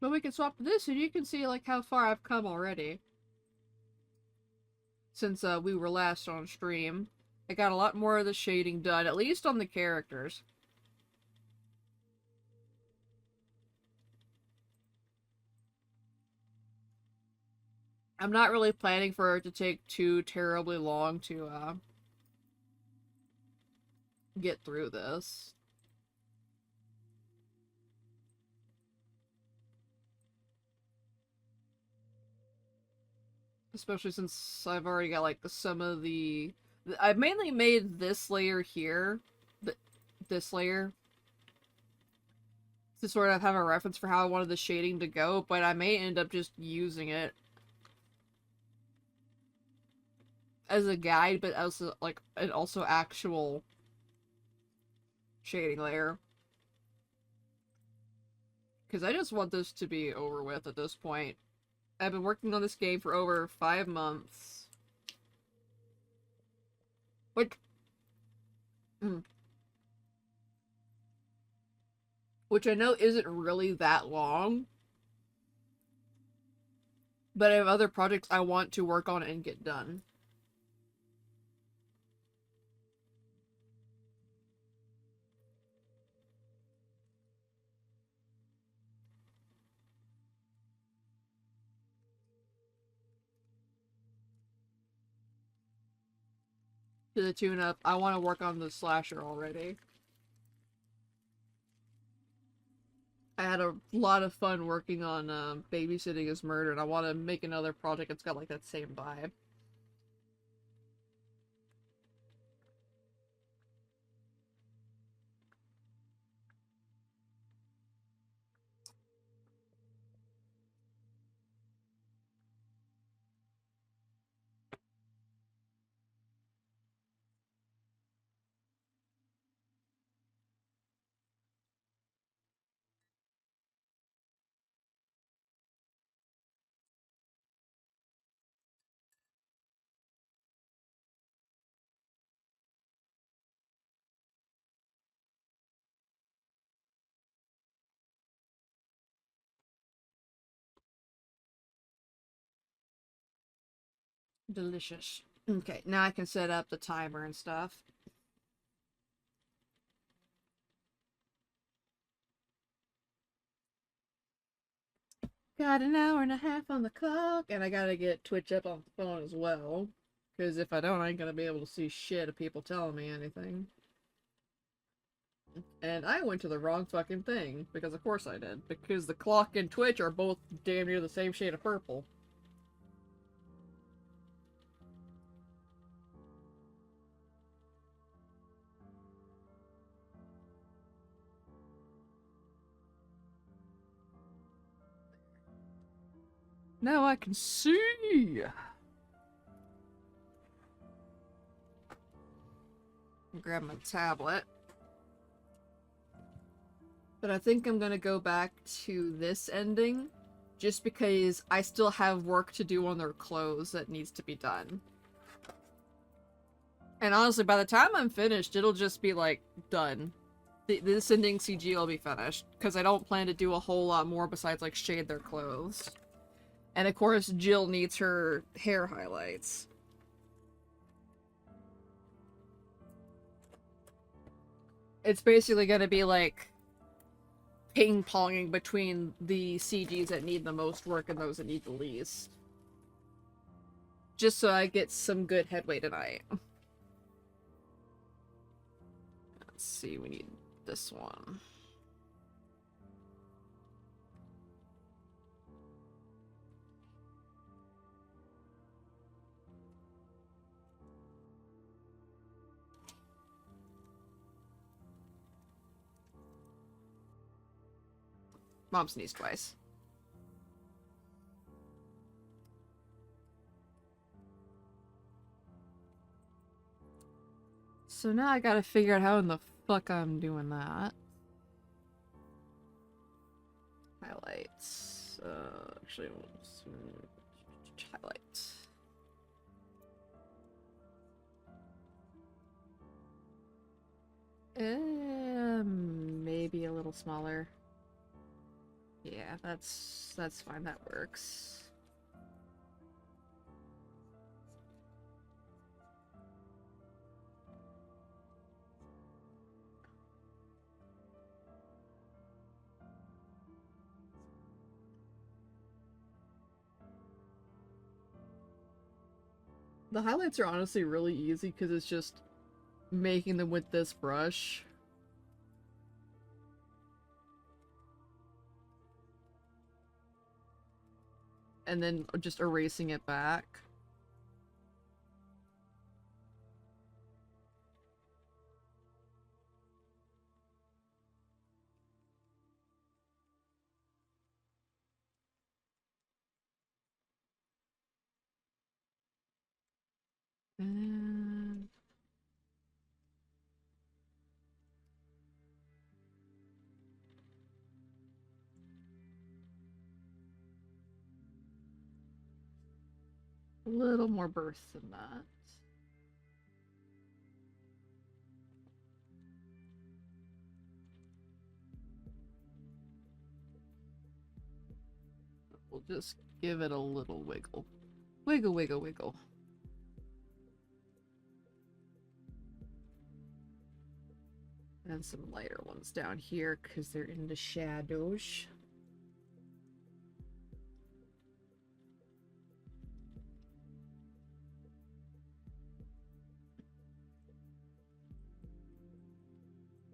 But we can swap to this and you can see like how far I've come already. Since we were last on stream. I got a lot more of the shading done, at least on the characters. I'm not really planning for it to take too terribly long to get through this. Especially since I've already got like some of the... I've mainly made this layer here, this layer, to sort of have a reference for how I wanted the shading to go, but I may end up just using it as a guide, but also like an also actual shading layer. Because I just want this to be over with at this point. I've been working on this game for over 5 months. Which... Which I know isn't really that long. But I have other projects I want to work on and get done. To the tune of, I want to work on the slasher already. I had a lot of fun working on Babysitting is Murder, and I want to make another project that's got like that same vibe. Delicious. Okay, now I can set up the timer and stuff. Got an hour and a half on the clock, and I gotta get Twitch up on the phone as well. Because if I don't, I ain't gonna be able to see shit of people telling me anything. And I went to the wrong fucking thing, because of course I did. Because the clock and Twitch are both damn near the same shade of purple. Now I can see! Grab my tablet. But I think I'm gonna go back to this ending, just because I still have work to do on their clothes that needs to be done. And honestly, by the time I'm finished, it'll just be, like, done. This ending CG will be finished, because I don't plan to do a whole lot more besides, like, shade their clothes. And of course, Jill needs her hair highlights. It's basically gonna be, like, ping-ponging between the CGs that need the most work and those that need the least. Just so I get some good headway tonight. Let's see, we need this one. Mom sneezed twice. So now I gotta figure out how in the fuck I'm doing that. Highlights. Actually, highlights. Maybe a little smaller. Yeah, that's fine, that works. The highlights are honestly really easy because it's just making them with this brush. And then just erasing it back. And a little more burst than that. We'll just give it a little wiggle. Wiggle, wiggle, wiggle. And some lighter ones down here because they're in the shadows.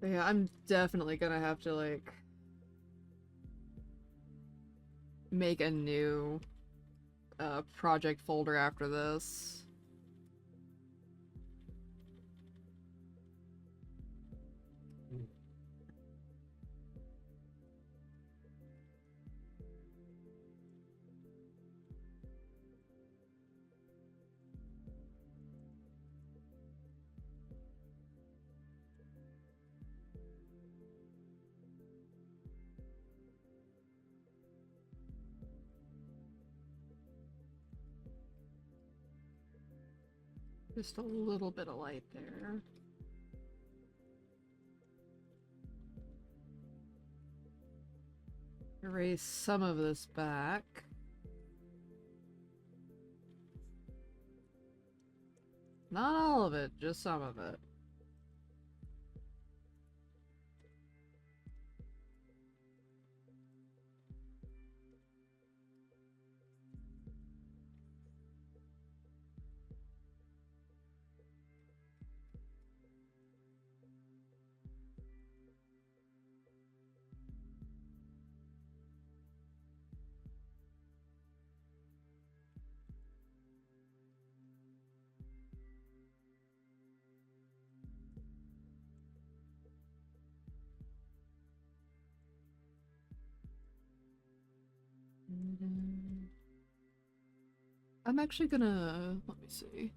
But yeah, I'm definitely gonna have to, like, make a new project folder after this. Just a little bit of light there. Erase some of this back. Not all of it, just some of it. I'm actually gonna, let me see.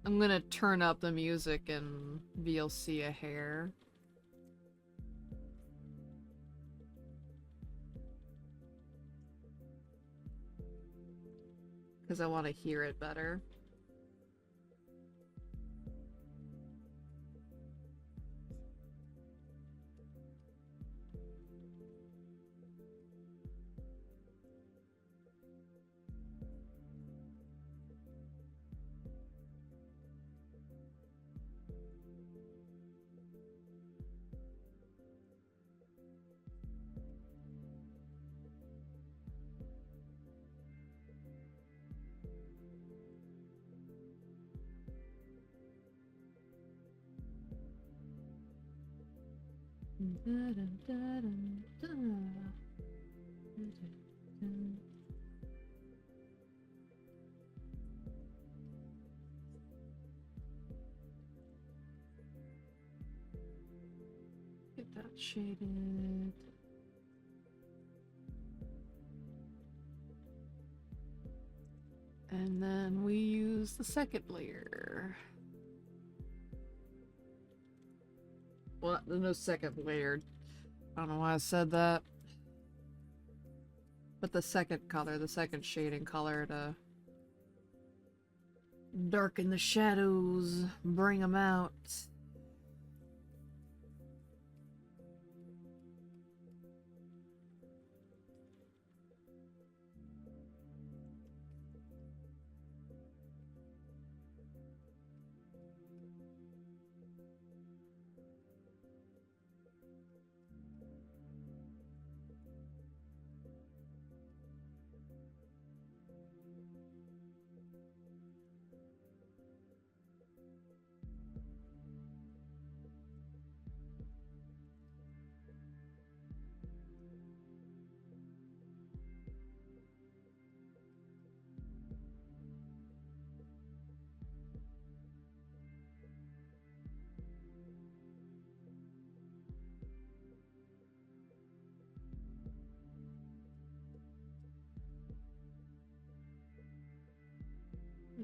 I'm gonna turn up the music in VLC a hair. Because I want to hear it better. Get that shaded. And then we use the second layer. Well, there's no second layer. I don't know why I said that. But the second color, the second shading color to darken the shadows, bring them out.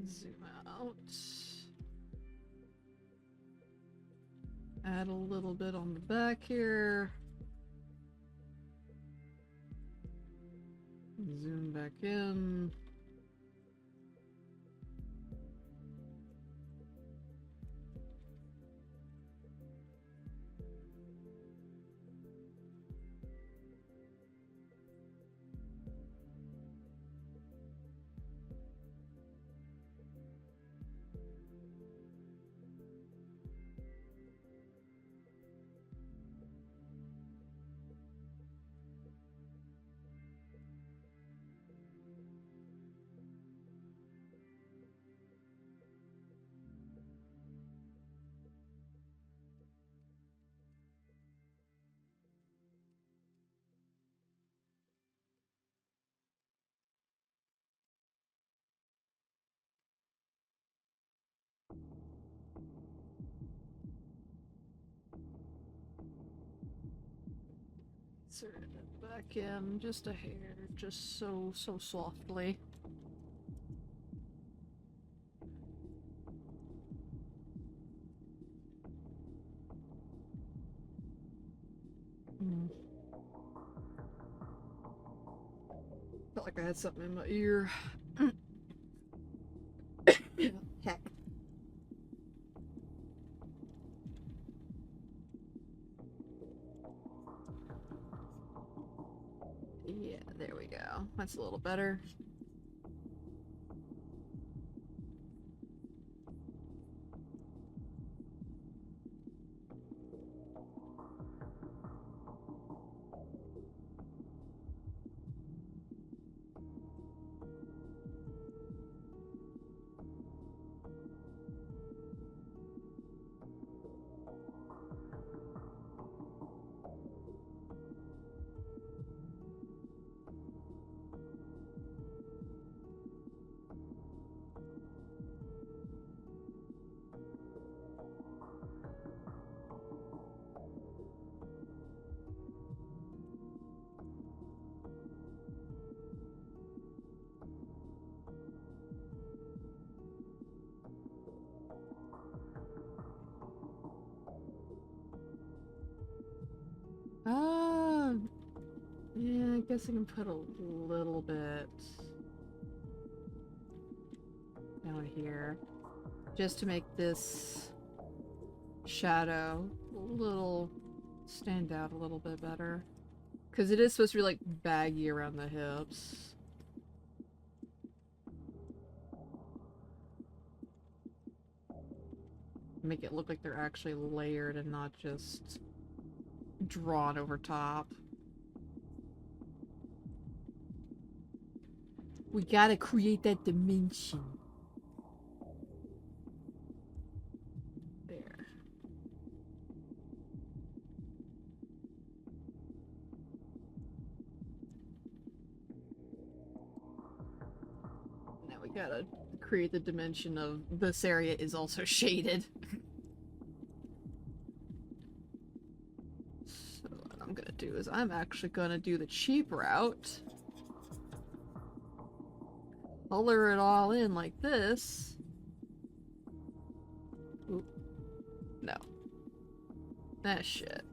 Zoom out. Add a little bit on the back here. Zoom back in. Insert it back in just a hair, just so softly. Felt like I had something in my ear. Heck. Yeah, there we go. That's a little better. Yeah, I guess I can put a little bit down here just to make this shadow a little stand out a little bit better. Because it is supposed to be like baggy around the hips. Make it look like they're actually layered and not just drawn over top. We gotta create that dimension. There. Now we gotta create the dimension of this area is also shaded. So what I'm gonna do is I'm actually gonna do the cheap route. Color it all in like this. Oop. No. That shit.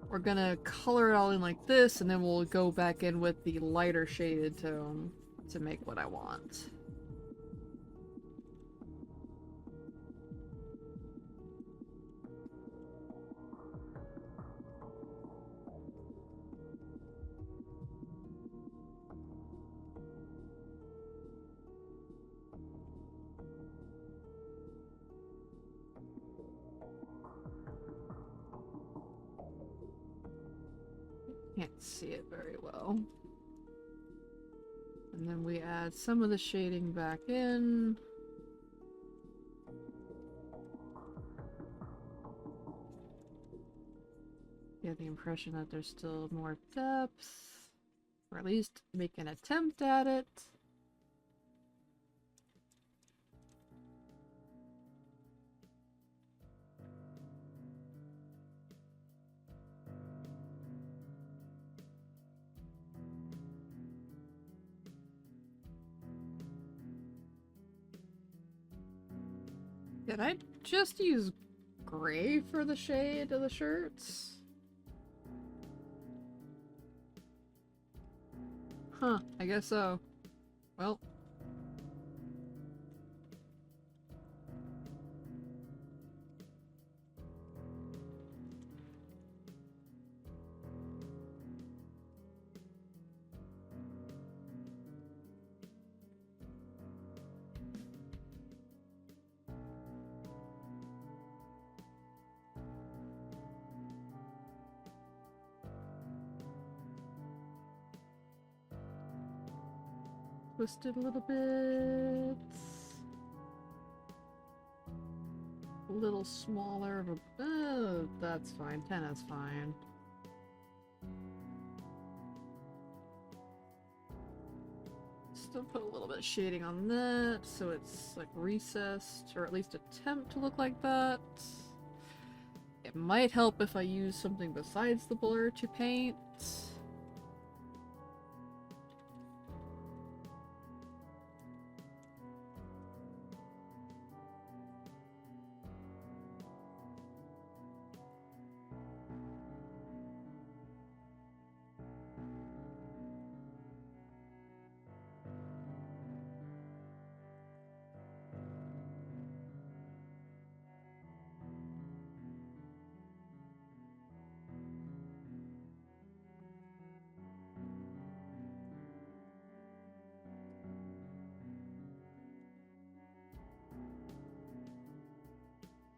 We're gonna color it all in like this, and then we'll go back in with the lighter shaded tone to make what I want. Can't see it very well. And then we add some of the shading back in. Get the impression that there's still more depth, or at least make an attempt at it. Did I just use gray for the shade of the shirts? Huh, I guess so. Well. Twist it a little bit. A little smaller of a... Oh, that's fine. 10 is fine. Still put a little bit of shading on that, so it's like recessed, or at least attempt to look like that. It might help if I use something besides the blur to paint.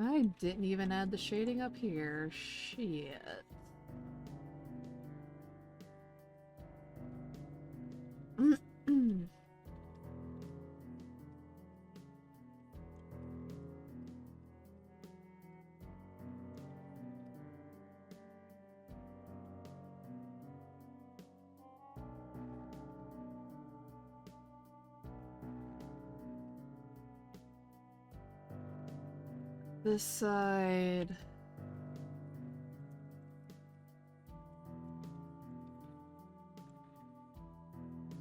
I didn't even add the shading up here. Shit. This side.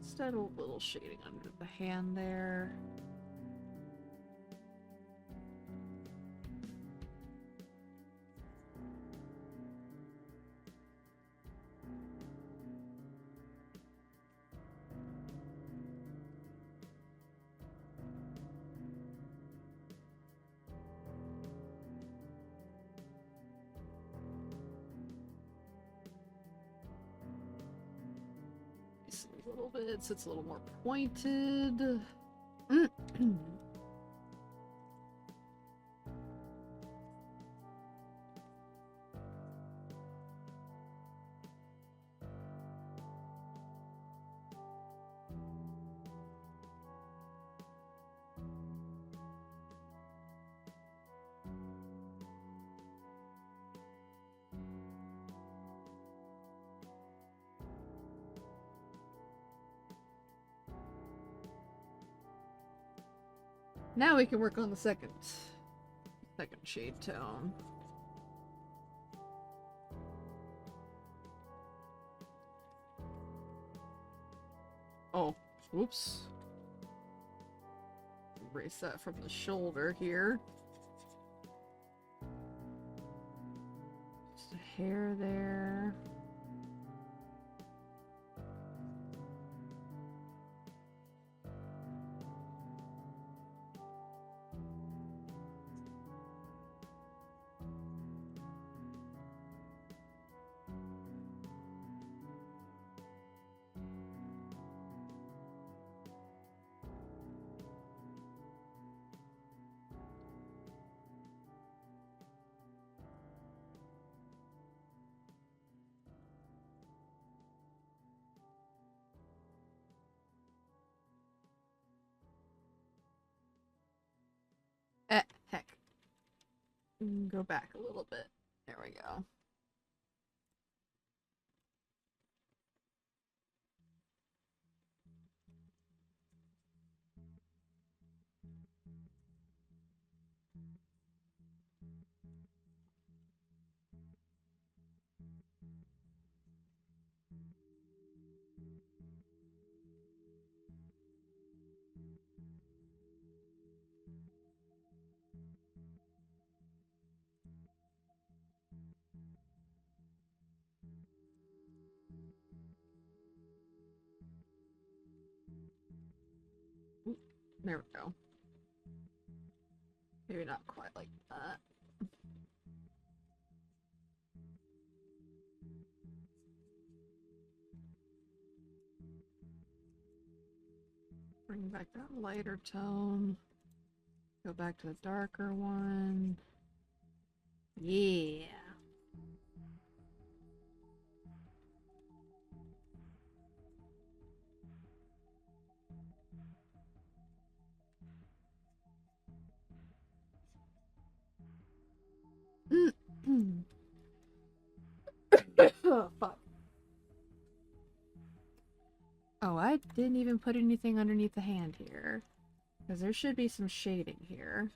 Just add a little shading under the hand there. A little bit so it's a little more pointed. Now we can work on the second shade tone. Oh, whoops. Erase that from the shoulder here. Just a hair there. Heck. Go back a little bit. There we go. Ooh, there we go. Maybe not quite like that. Bring back that lighter tone. Go back to the darker one. Yeah. Oh, fuck. Oh, I didn't even put anything underneath the hand here. Because there should be some shading here.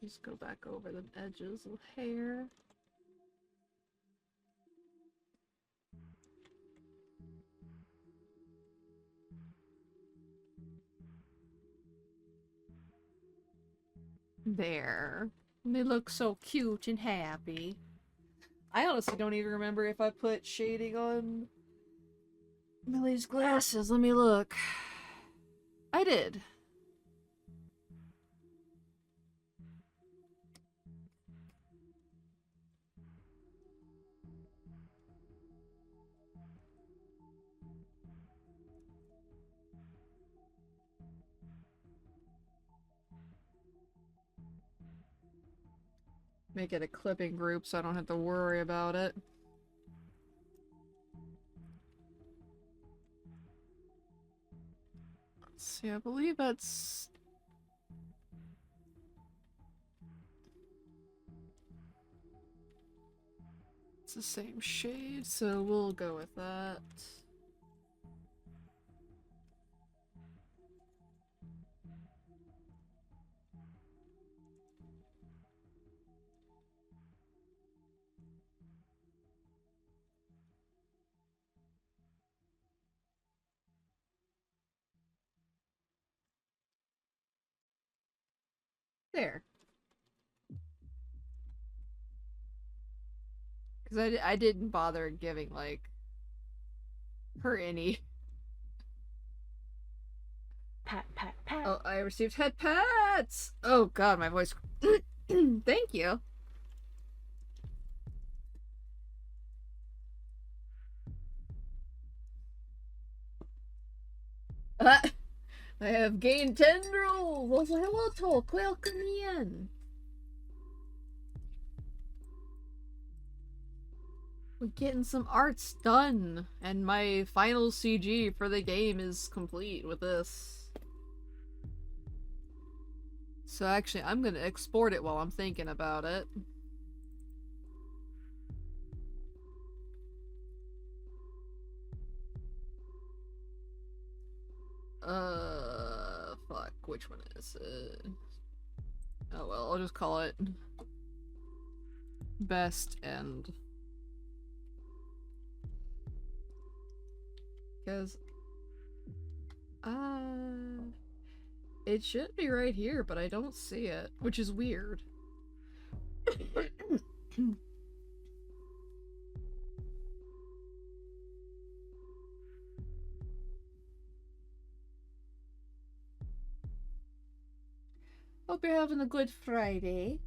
Just go back over the edges of hair. There. They look so cute and happy. I honestly don't even remember if I put shading on Millie's glasses. Let me look. I did. Make it a clipping group so I don't have to worry about it. Let's see, I believe that's... It's the same shade, so we'll go with that. There. Because I didn't bother giving, like, her any... Pat, pat, pat. Oh, I received head pats! Oh god, my voice... Thank you. I have gained 10 rolls! Hello, Tolk, welcome in! We're getting some arts done, and my final CG for the game is complete with this. So actually, I'm gonna export it while I'm thinking about it. Fuck, which one is it? Oh well, I'll just call it best end. Because, it should be right here, but I don't see it, which is weird. Hope you're having a good Friday.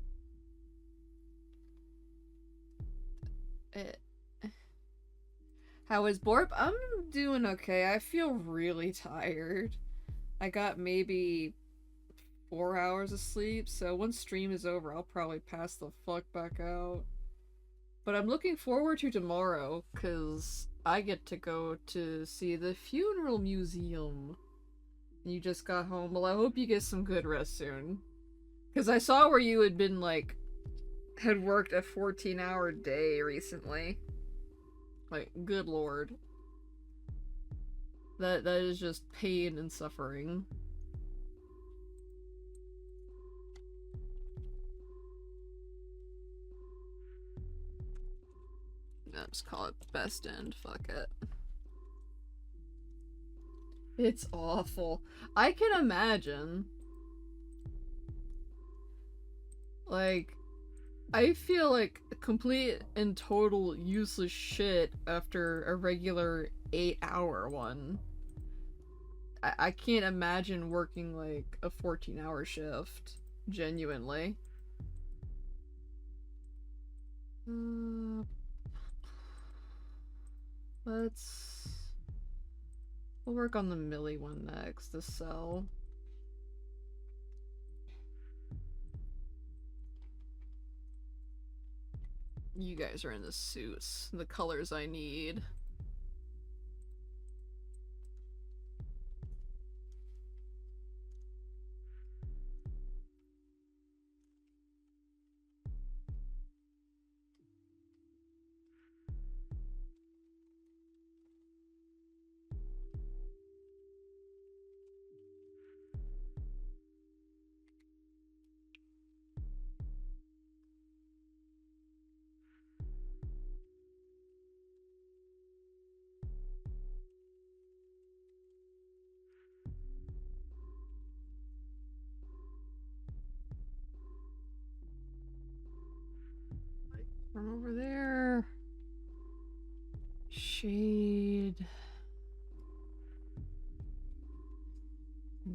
How is Borp? I'm doing okay. I feel really tired. I got maybe 4 hours of sleep, so once stream is over, I'll probably pass the fuck back out. But I'm looking forward to tomorrow, because I get to go to see the funeral museum. You just got home. Well, I hope you get some good rest soon. Because I saw where you had been, like, had worked a 14-hour day recently. Like, good lord. That is just pain and suffering. I'll just call it best end. Fuck it. It's awful. I can imagine. Like, I feel like complete and total useless shit after a regular 8-hour one. I can't imagine working like a 14-hour shift. Genuinely. Let's... We'll work on the Millie one next, the cell. You guys are in the suits. The colors I need. From over there. Shade.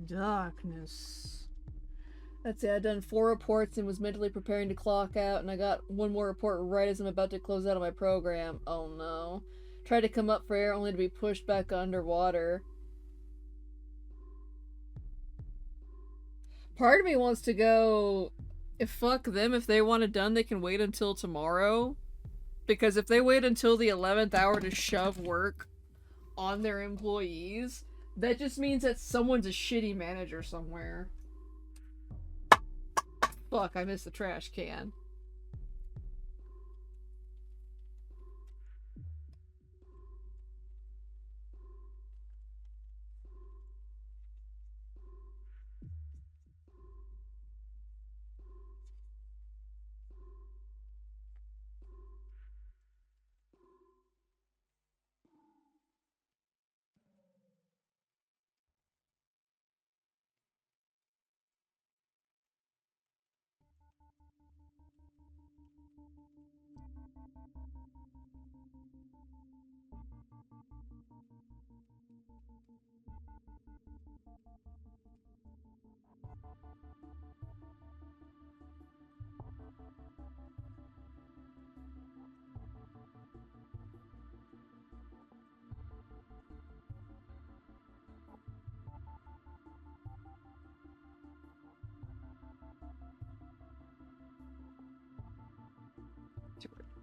Darkness. That's it. I've done 4 reports and was mentally preparing to clock out, and I got one more report right as I'm about to close out on my program. Oh no. Tried to come up for air only to be pushed back underwater. Part of me wants to go... Fuck them. If they want it done, they can wait until tomorrow. Because if they wait until the 11th hour to shove work on their employees, that just means that someone's a shitty manager somewhere. Fuck, I missed the trash can.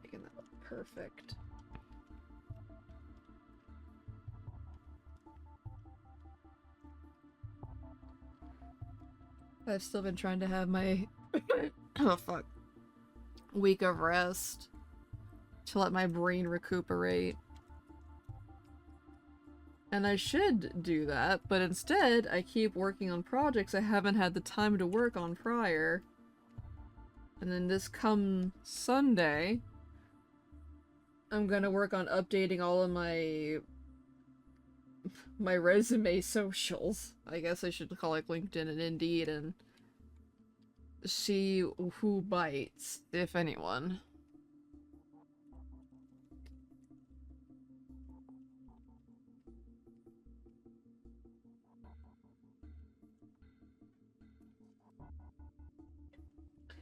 Making that look perfect. I've still been trying to have my oh fuck week of rest to let my brain recuperate. And I should do that, but instead I keep working on projects I haven't had the time to work on prior. And then this come Sunday, I'm gonna work on updating all of my resume socials. I guess I should call it LinkedIn and Indeed, and see who bites, if anyone.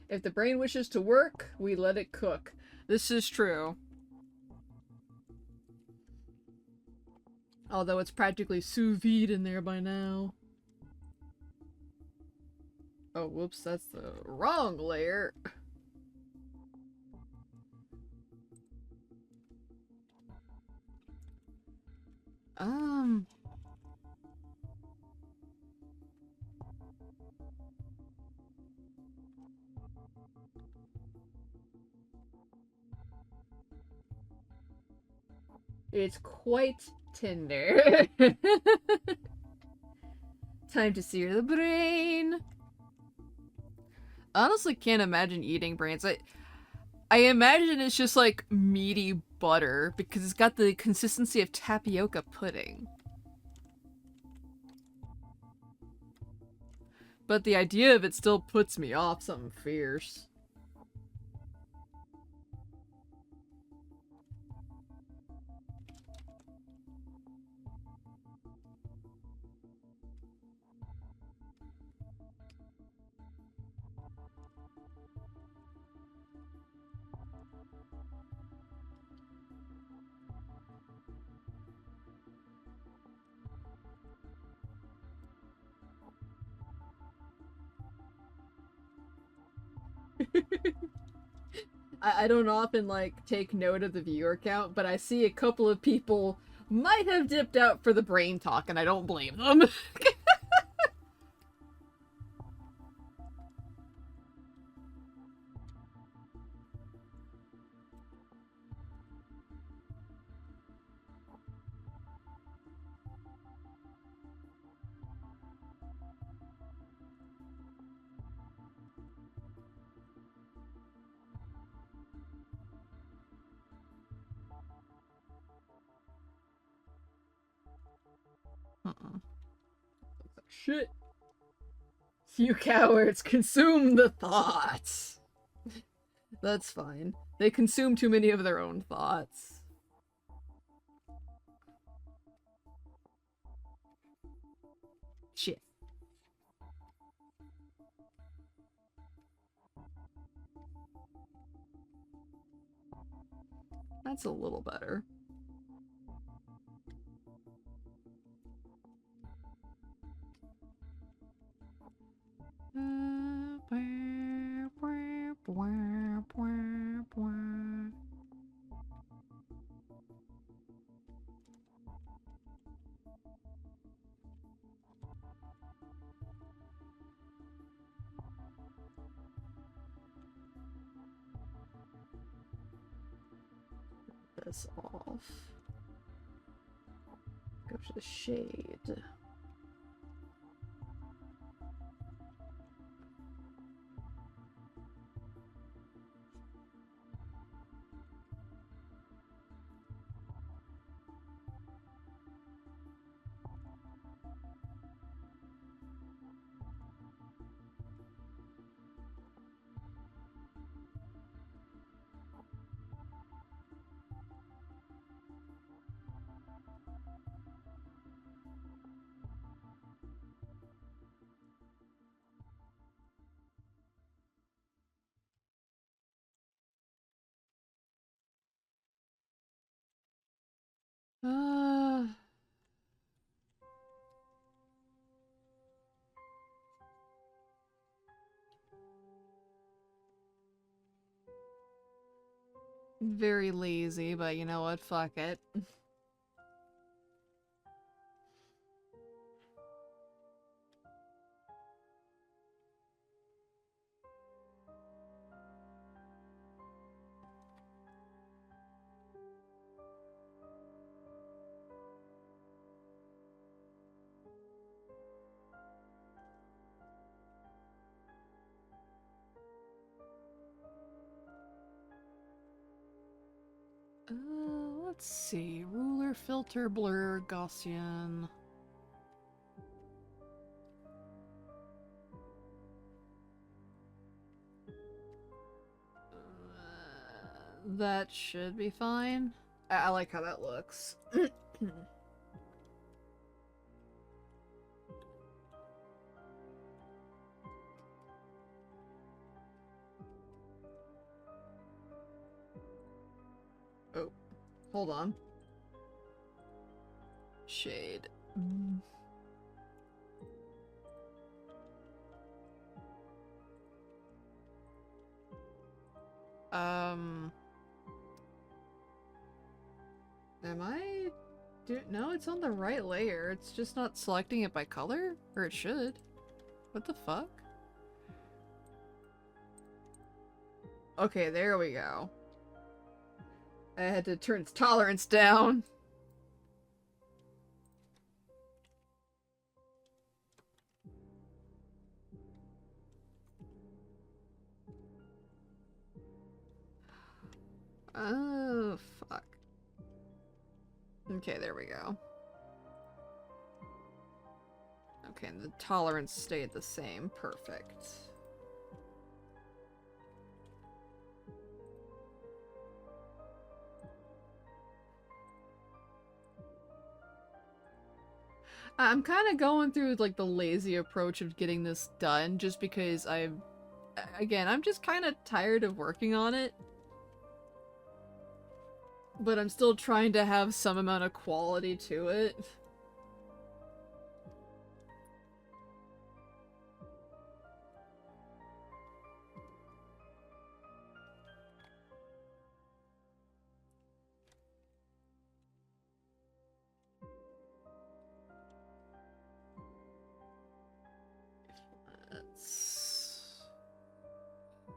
If the brain wishes to work, we let it cook. This is true. Although it's practically sous vide in there by now. Oh, whoops, that's the wrong layer. It's quite tender. Time to sear the brain. Honestly, can't imagine eating brains. I imagine it's just like meaty butter because it's got the consistency of tapioca pudding. But the idea of it still puts me off something fierce. I don't often, like, take note of the viewer count, but I see a couple of people might have dipped out for the brain talk, and I don't blame them. Shit. You cowards, consume the thoughts. That's fine. They consume too many of their own thoughts. Shit. That's a little better. This off. Go to the shade. Very lazy, but you know what? Fuck it. Let's see. Ruler, filter, blur, Gaussian. That should be fine. I like how that looks. Oh, hold on. Shade. Am I... No, it's on the right layer. It's just not selecting it by color? Or it should. What the fuck? Okay, there we go. I had to turn its tolerance down. Oh, fuck. Okay, there we go. Okay, and the tolerance stayed the same. Perfect. I'm kind of going through like the lazy approach of getting this done just because I'm just kind of tired of working on it. But I'm still trying to have some amount of quality to it.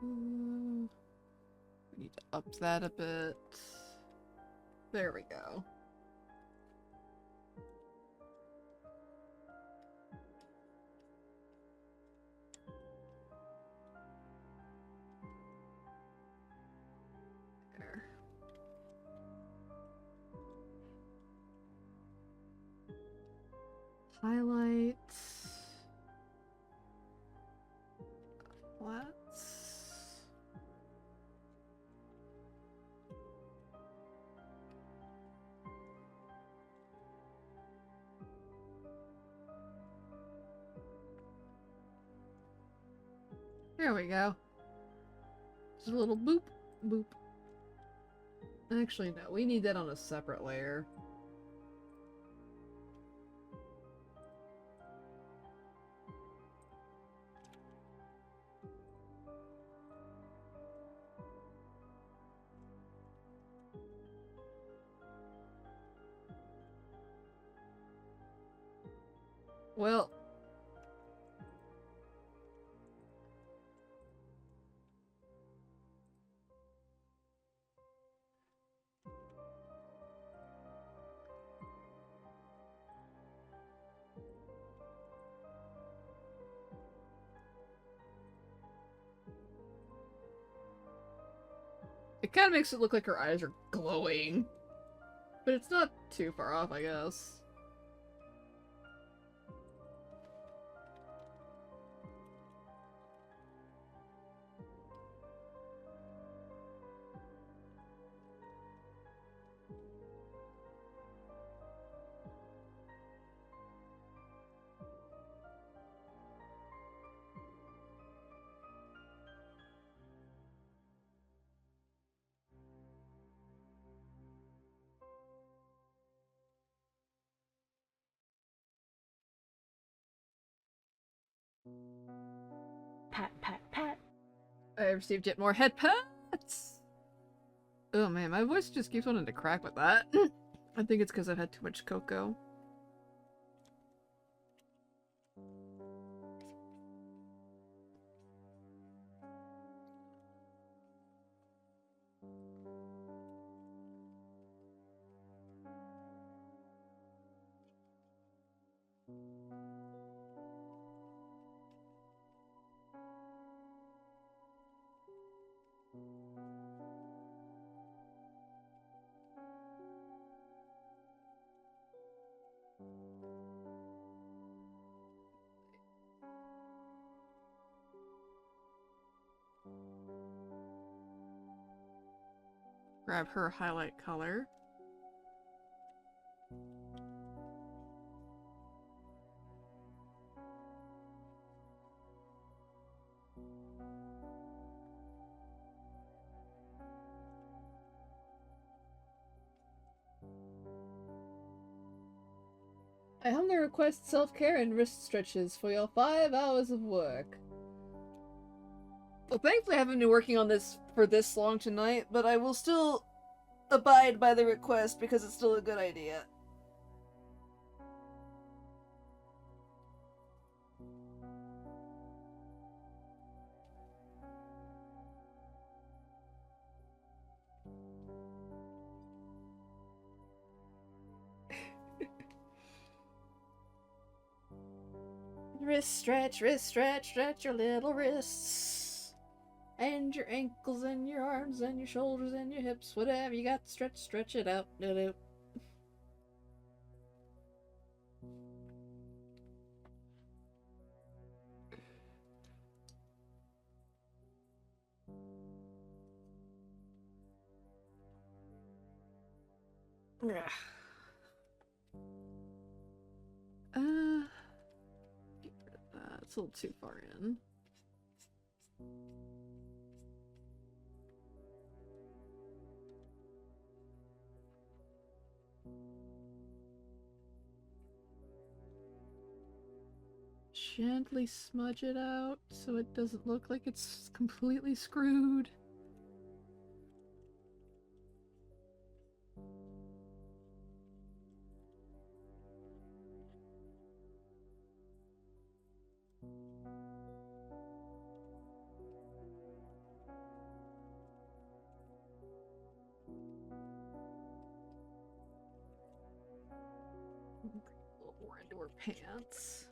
We need to up that a bit. There we go. There. Highlights. Flats. There we go. Just a little boop, boop. Actually, no, we need that on a separate layer. Well, it kind of makes it look like her eyes are glowing. But it's not too far off, I guess. Pat, pat, pat. I received yet more head pats! Oh man, my voice just keeps wanting to crack with that. I think it's because I've had too much cocoa. Grab her highlight color. I humbly request self-care and wrist stretches for your 5 hours of work. Well, thankfully I haven't been working on this for this long tonight, but I will still abide by the request because it's still a good idea. Wrist stretch, stretch your little wrists. And your ankles and your arms and your shoulders and your hips, whatever you got, stretch it out. Do-do. Yeah. Get rid of that. It's a little too far in. Gently smudge it out so it doesn't look like it's completely screwed. A little more into her pants.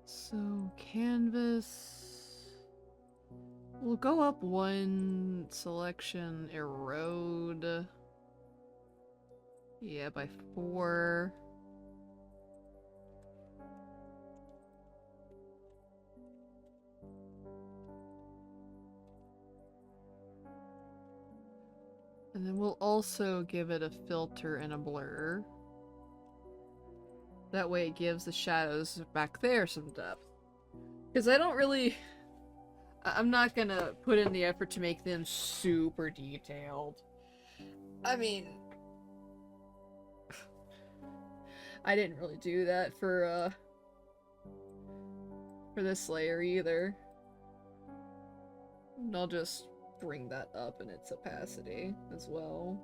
So, canvas. We'll go up one selection, erode. Yeah, by 4. And then we'll also give it a filter and a blur. That way it gives the shadows back there some depth. Because I don't really... I'm not gonna put in the effort to make them super detailed. I mean... I didn't really do that for this layer either. And I'll just bring that up in its opacity as well.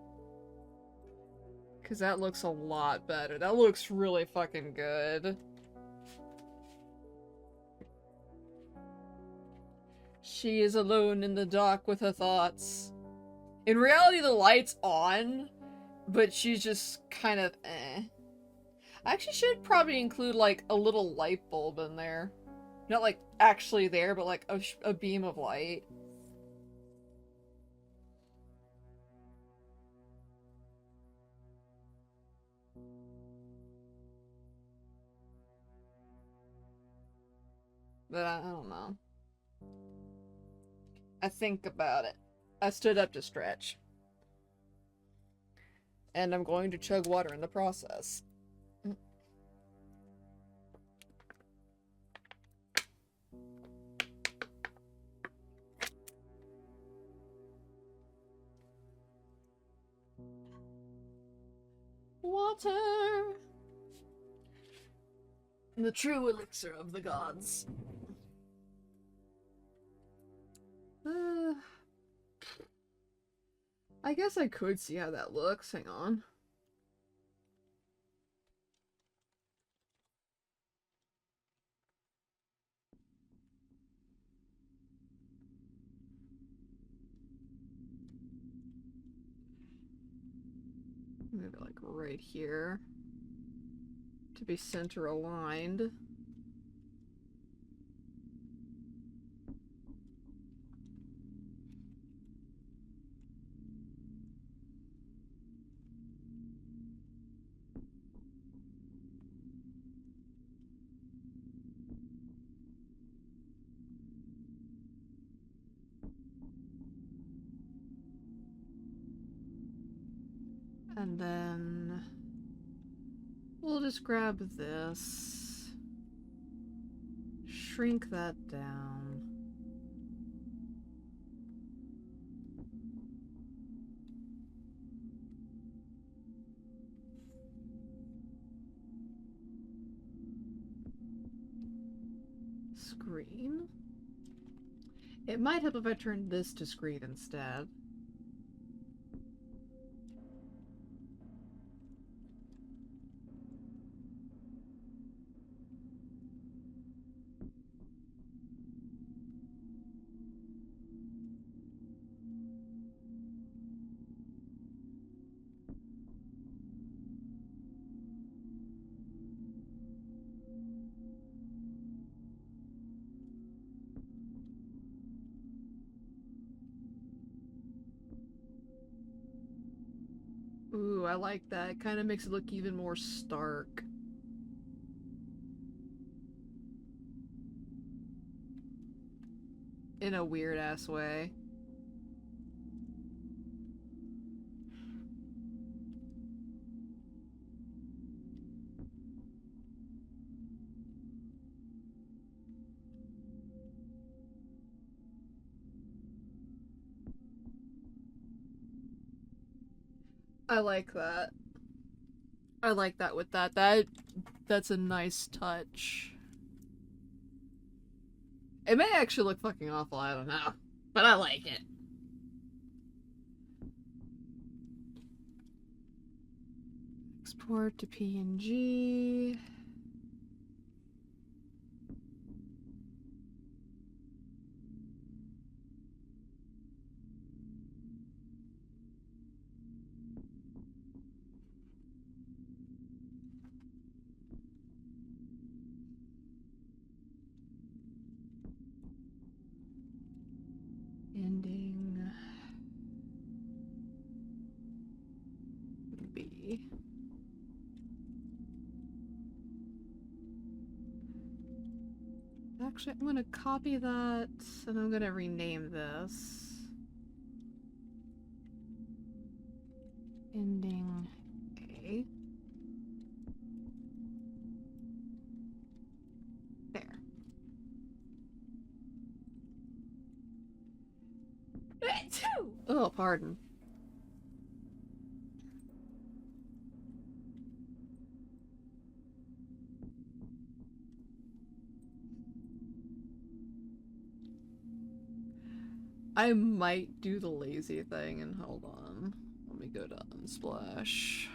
Because that looks a lot better. That looks really fucking good. She is alone in the dark with her thoughts. In reality, the light's on, but she's just kind of eh. I actually should probably include, like, a little light bulb in there. Not, like, actually there, but, like, a beam of light. But I don't know. I think about it. I stood up to stretch. And I'm going to chug water in the process. Water! The true elixir of the gods. I guess I could see how that looks. Hang on. Maybe like right here. To be center aligned. And then we'll just grab this, shrink that down. Screen. It might help if I turn this to screen instead. I like that. It kind of makes it look even more stark. In a weird ass way. I like that. I like that with that. That's a nice touch. It may actually look fucking awful, I don't know. But I like it. Export to PNG. Ending. B. Actually, I'm gonna copy that and I'm gonna rename this. Ending A. There. Oh, pardon. I might do the lazy thing and hold on. Let me go to Unsplash.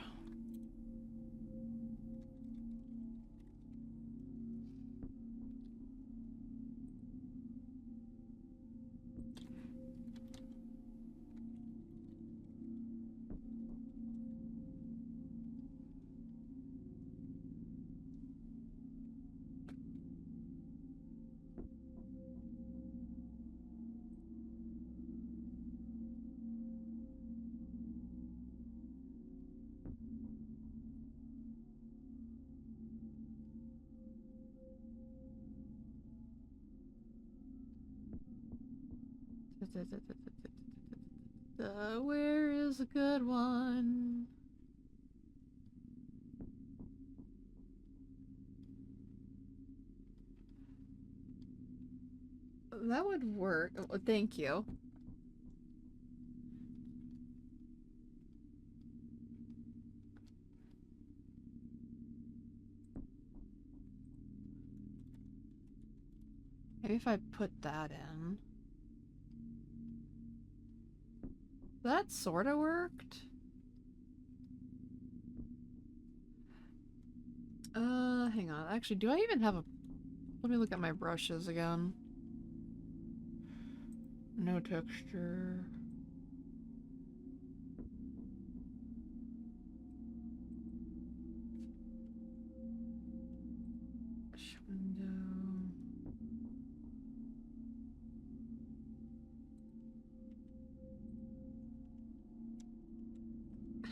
Where is a good one? That would work. Oh, thank you. Maybe if I put that in. That sorta worked. Hang on. Actually, do I even have a... Let me look at my brushes again. No texture. Window.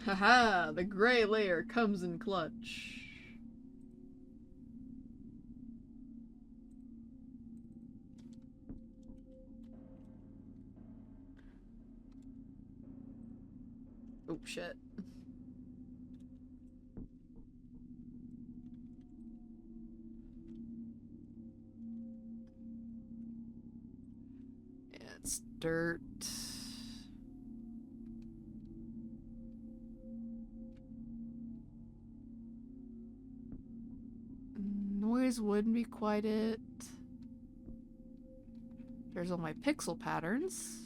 Haha, the gray layer comes in clutch. Oh shit. Yeah, it's dirt. Noise wouldn't be quite it. There's all my pixel patterns.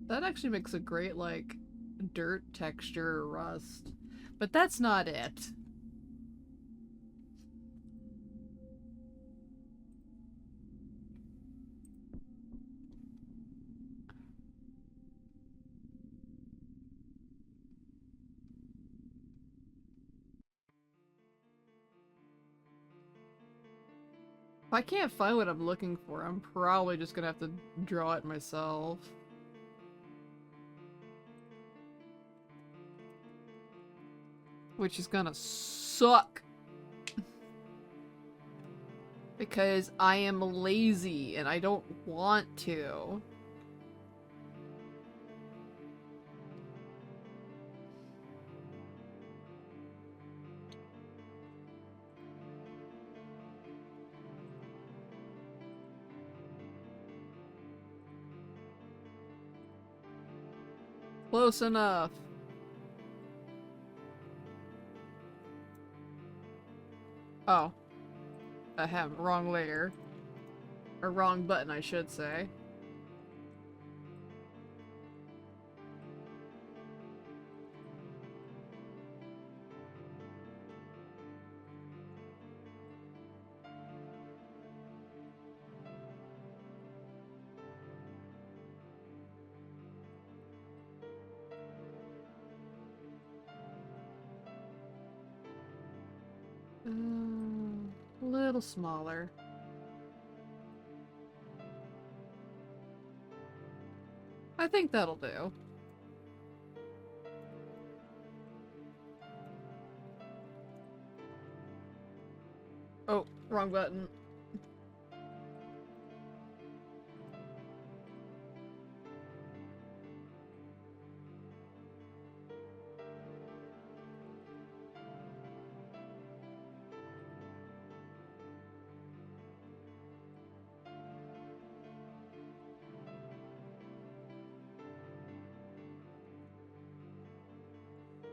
That actually makes a great, like, dirt texture or rust. But that's not it. If I can't find what I'm looking for, I'm probably just gonna have to draw it myself. Which is gonna suck. Because I am lazy and I don't want to. Close enough. Oh. Ahem, wrong layer. Or wrong button, I should say. A little smaller. I think that'll do. Oh, wrong button.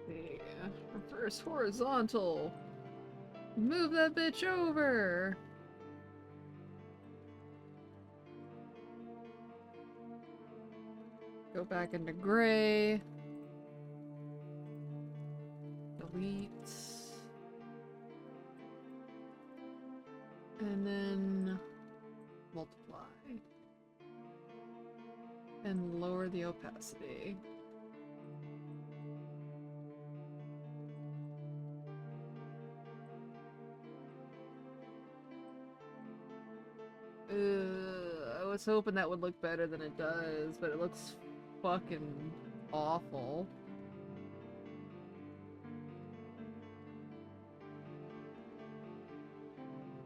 Yeah, reverse horizontal. Move that bitch over. Go back into gray. Delete. And then multiply. And lower the opacity. I was hoping that would look better than it does, but it looks fucking awful.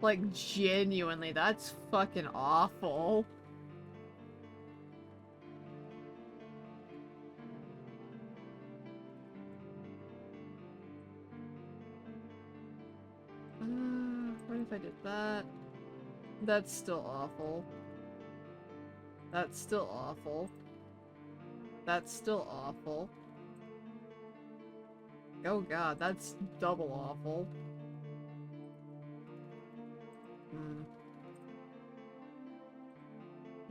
Like, genuinely, that's fucking awful. What if I did that? That's still awful. That's still awful. That's still awful. Oh god, that's double awful. Hmm.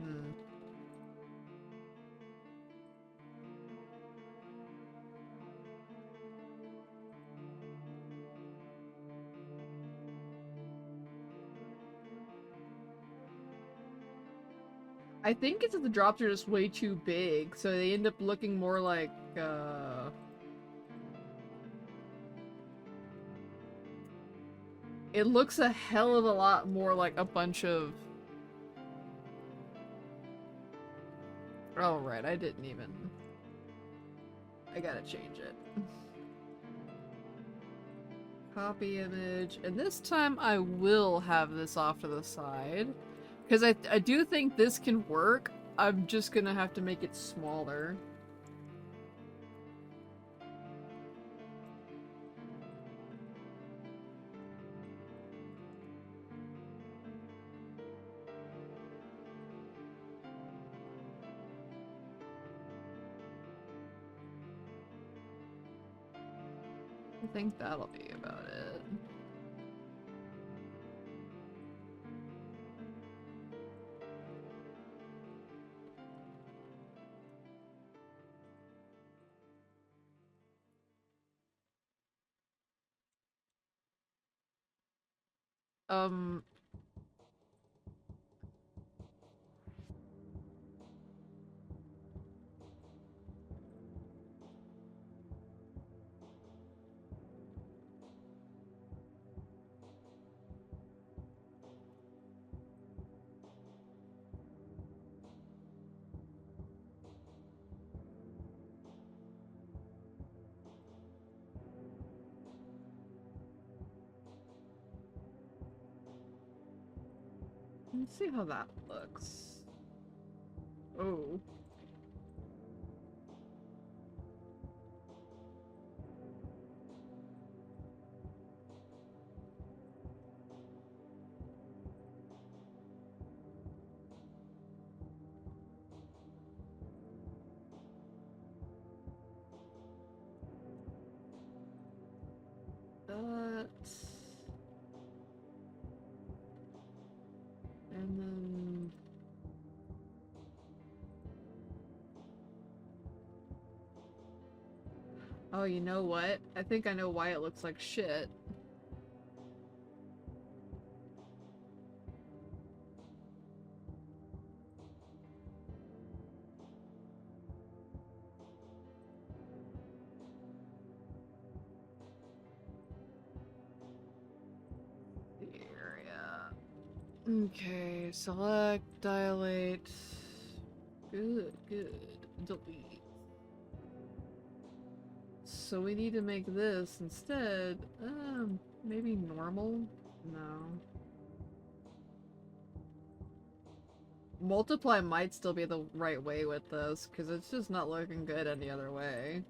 Hmm. I think it's that the drops are just way too big, so they end up looking more like, it looks a hell of a lot more like a bunch of... Oh, right, I didn't even... I gotta change it. Copy image, and this time I will have this off to the side. Because I do think this can work, I'm just gonna have to make it smaller. I think that'll be about it. Um... Let's see how that looks. Oh. And then... Oh, you know what? I think I know why it looks like shit. The area. Okay, select, dilate. Good, good. Delete. So we need to make this instead, maybe normal? No. Multiply might still be the right way with this, because it's just not looking good any other way.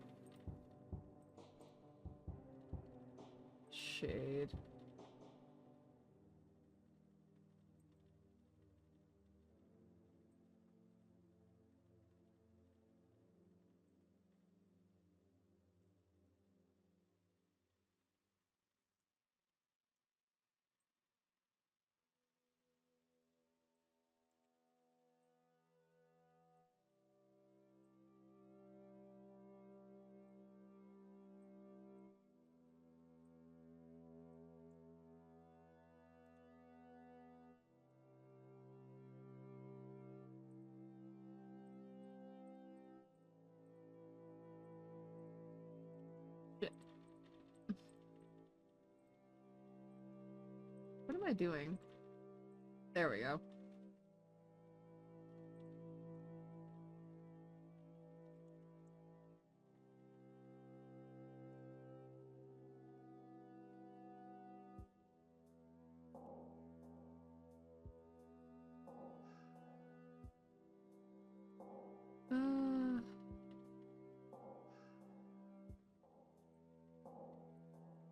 Shade. Shit. What am I doing? There we go.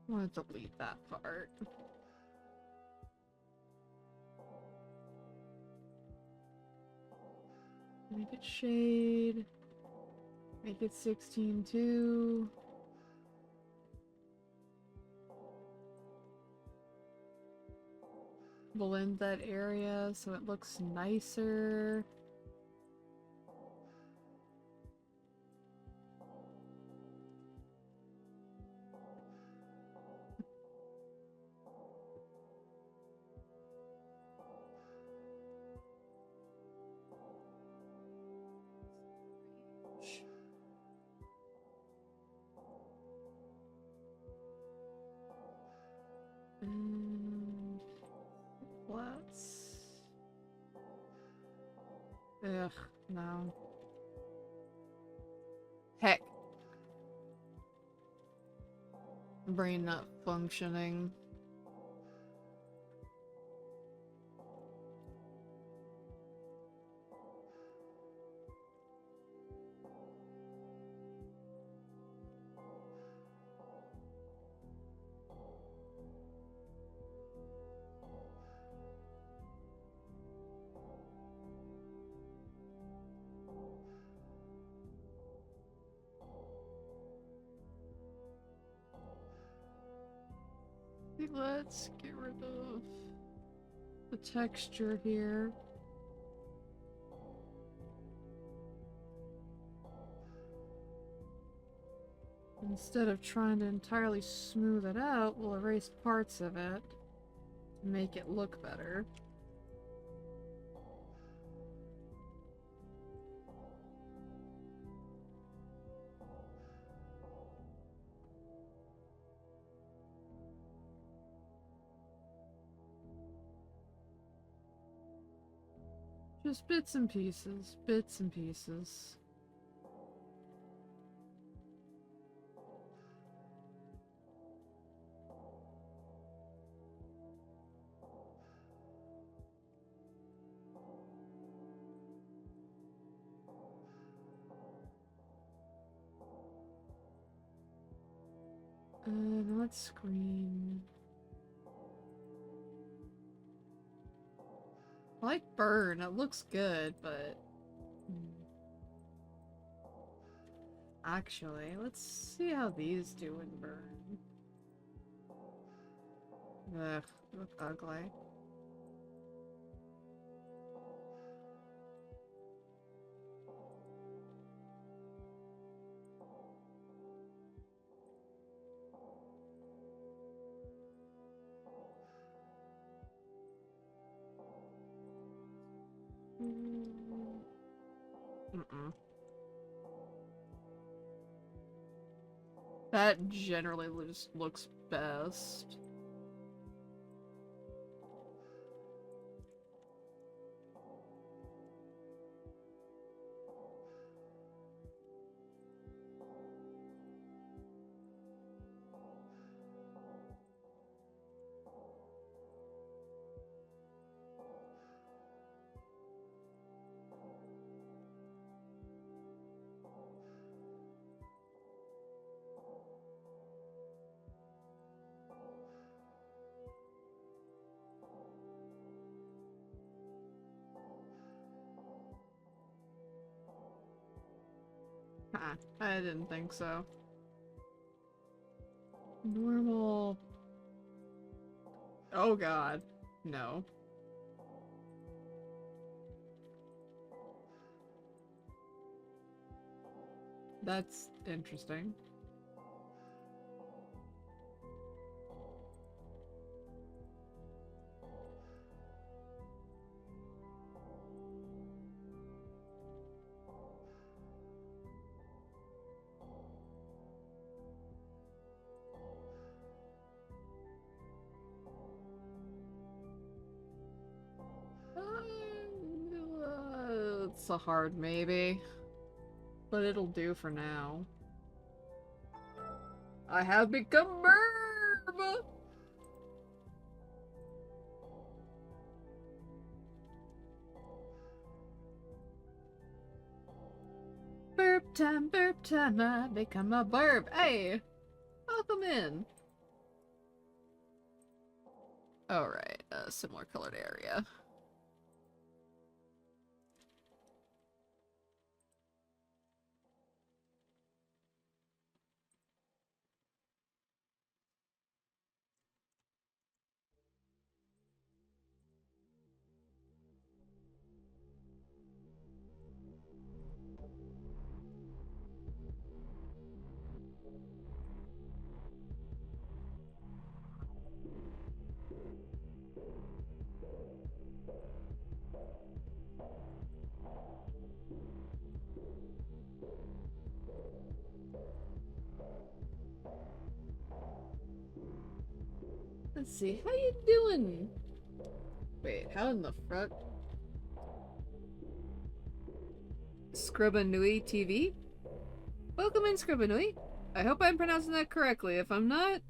I want to delete that part. Make it shade. Make it 16 too. Blend that area so it looks nicer. And let's... Ugh, no. Heck. Brain not functioning. Let's get rid of the texture here. Instead of trying to entirely smooth it out, we'll erase parts of it to make it look better. Just bits and pieces, bits and pieces. What screen? I like burn. It looks good, but actually, let's see how these do in burn. Ugh, they look ugly. Mm-mm. That generally just looks best. Huh, I didn't think so. Normal. Oh god. No. That's interesting. It's a hard maybe. But it'll do for now. I have become Burb! Burp time, I become a burb. Hey! Welcome in. Alright, a similar colored area. Let's see, how you doing? Wait, how in the front? Scrubanui TV? Welcome in, Scrubanui. I hope I'm pronouncing that correctly. If I'm not,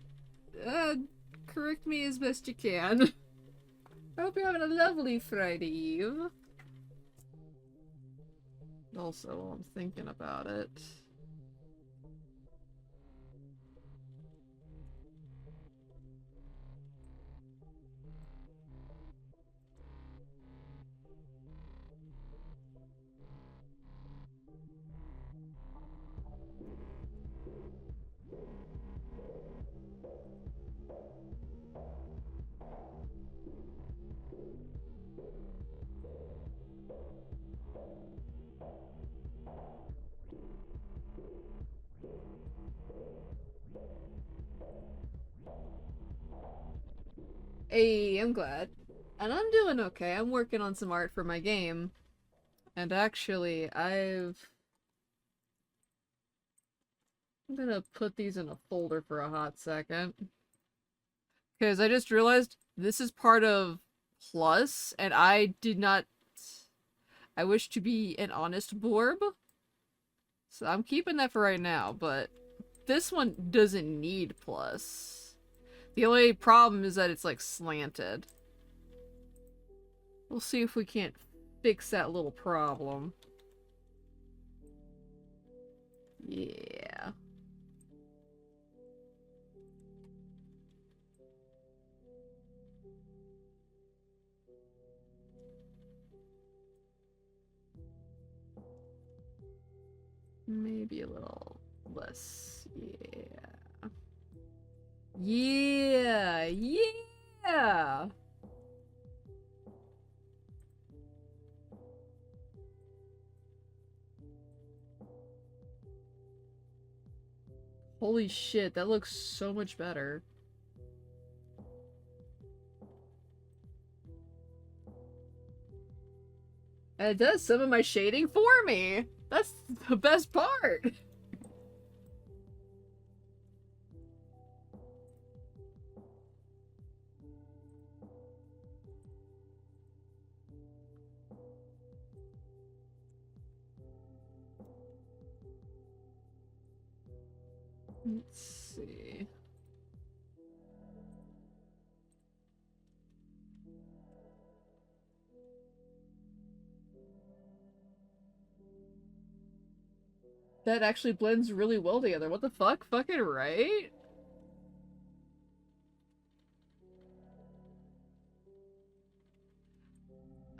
correct me as best you can. I hope you're having a lovely Friday Eve. Also, while I'm thinking about it. Hey, I'm glad. And I'm doing okay. I'm working on some art for my game. And actually, I'm gonna put these in a folder for a hot second. Because I just realized this is part of Plus, and I did not... I wish to be an honest Borb. So I'm keeping that for right now, but this one doesn't need Plus. The only problem is that it's like slanted. We'll see if we can't fix that little problem. Yeah. Maybe a little less. Yeah. Yeah. Yeah. Holy shit, that looks so much better. And it does some of my shading for me. That's the best part. Let's see. That actually blends really well together. What the fuck? Fucking right?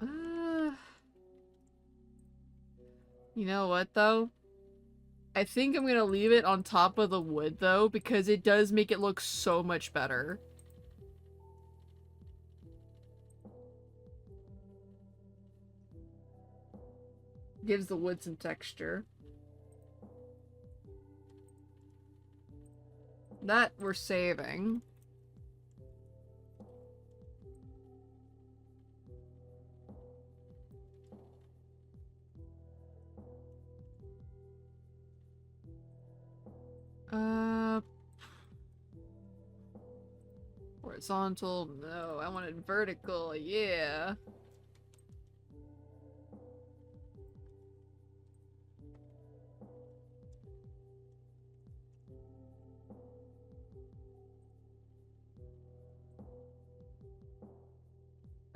Uh, you know what though? I think I'm gonna leave it on top of the wood though, because it does make it look so much better. Gives the wood some texture. That we're saving. Horizontal, no, I want it vertical, yeah.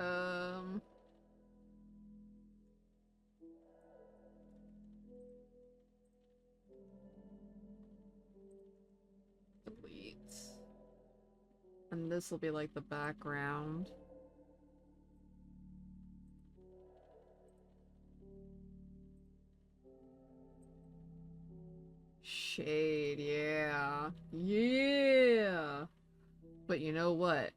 Um, delete. And this will be like the background. Shade, yeah. Yeah! But you know what?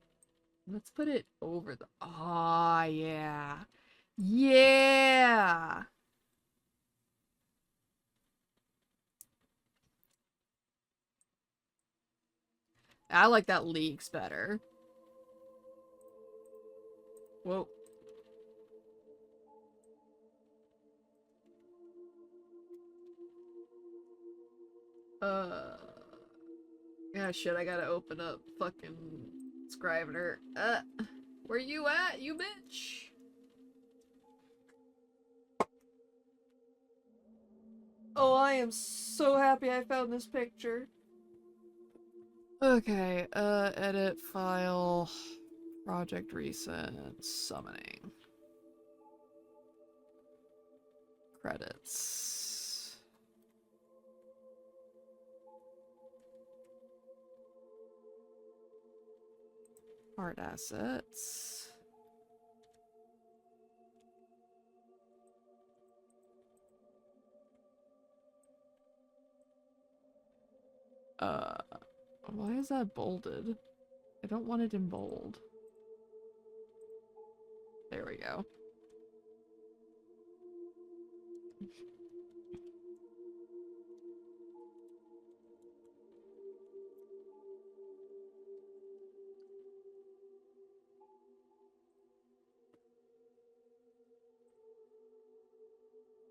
Let's put it over the- Ah, yeah. Yeah! I like that leaks better. Whoa. Uh... Yeah, shit, I gotta open up fucking Scrivener. Where you at, you bitch? Oh, I am so happy I found this picture. Okay, edit file, project recent, summoning. Credits. Art assets. Why is that bolded? I don't want it in bold. There we go.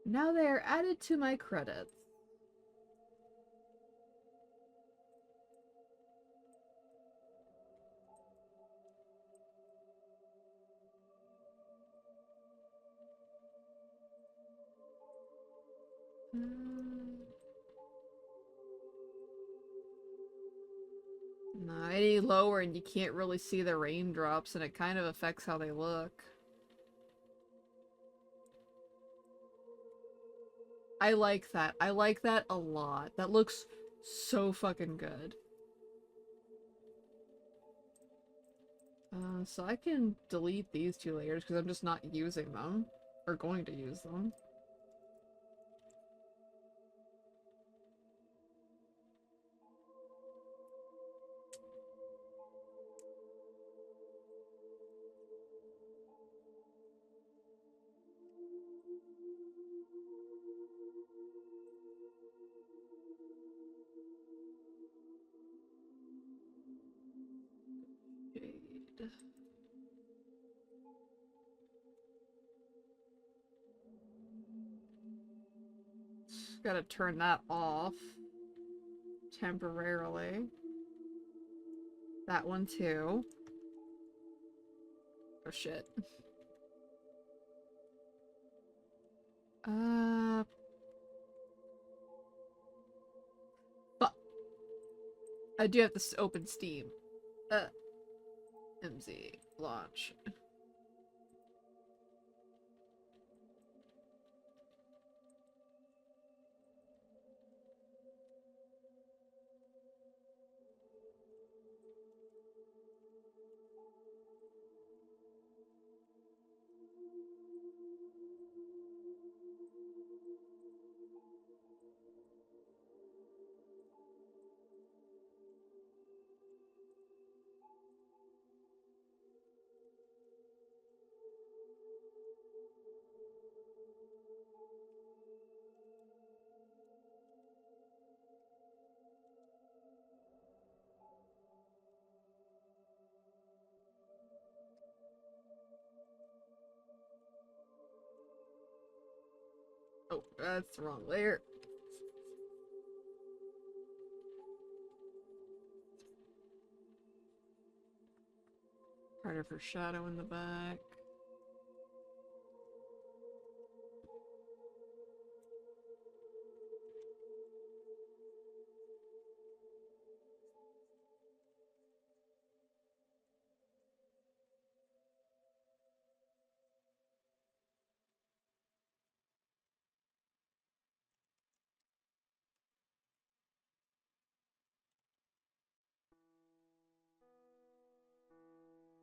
Now they are added to my credits. No, any lower and you can't really see the raindrops and it kind of affects how they look. I like that. I like that a lot. That looks so fucking good. So I can delete these two layers because I'm just not using them. Or going to use them. Gotta turn that off. Temporarily. That one too. Oh shit. Fuck. I do have to open Steam. MZ. Launch. Oh, that's the wrong layer. Part of her shadow in the back.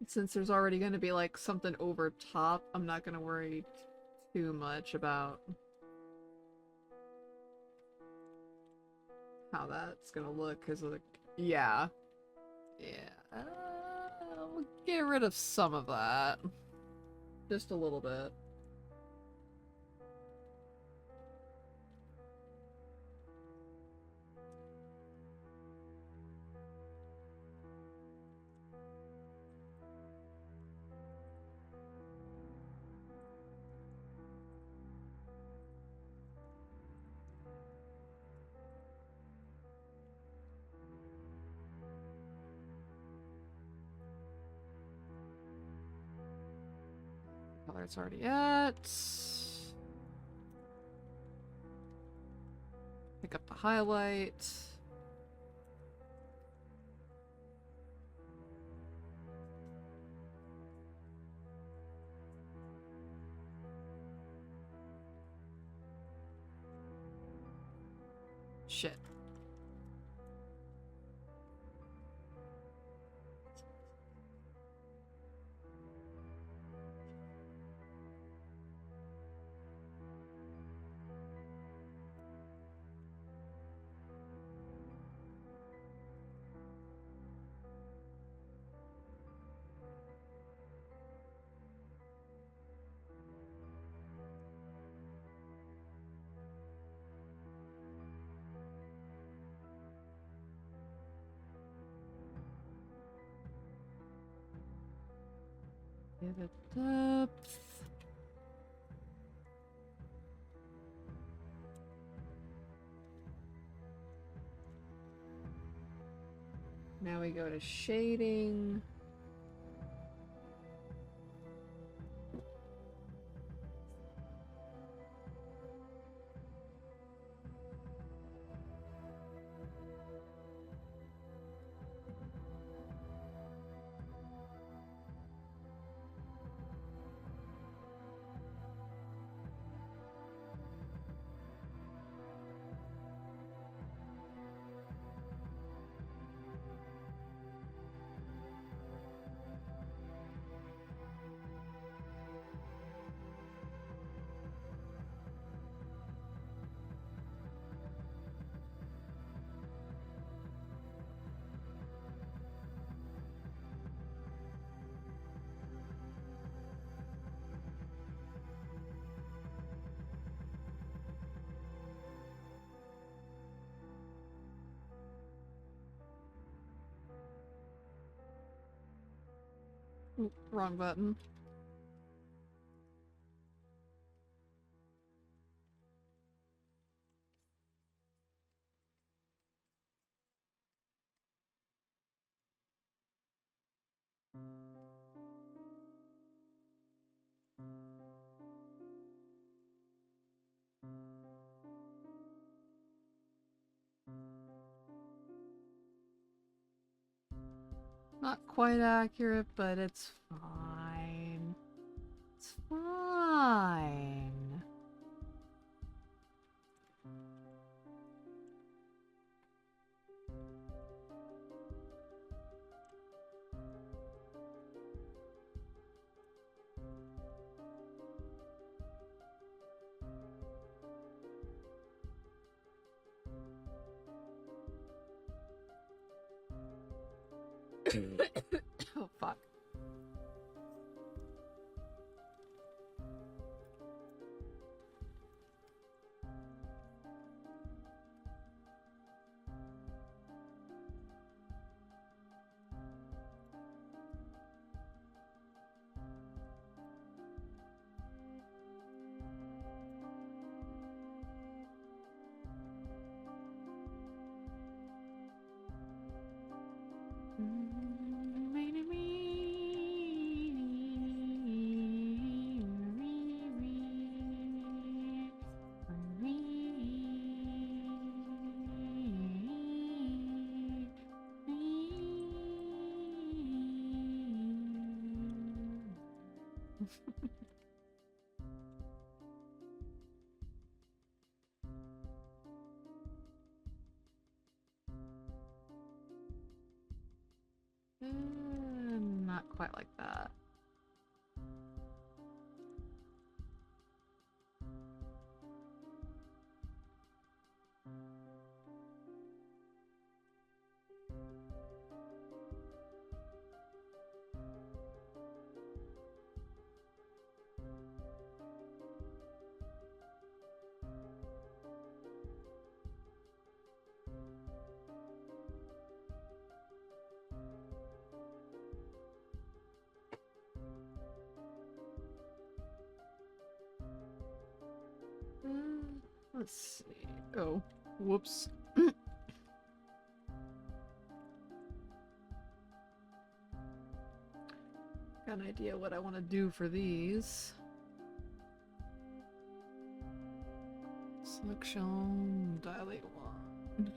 Since there's already going to be like something over top, I'm not going to worry too much about how that's going to look, because like, yeah. We'll get rid of some of that. Just a little bit. Color it's already at. Pick up the highlight. Shit. Give it depth. Now we go to shading. Oop, wrong button. Not quite accurate, but it's fine. It's fine. Oh, fuck. Not quite like that. Let's see. Oh, whoops. Got an idea what I want to do for these. Selection, dilate one.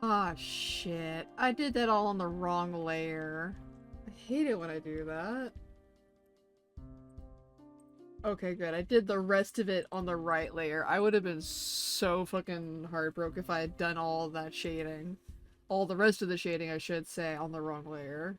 Ah, shit. I did that all on the wrong layer. I hate it when I do that. Okay, good. I did the rest of it on the right layer. I would have been so fucking heartbroken if I had done all of that shading. All the rest of the shading, I should say, on the wrong layer.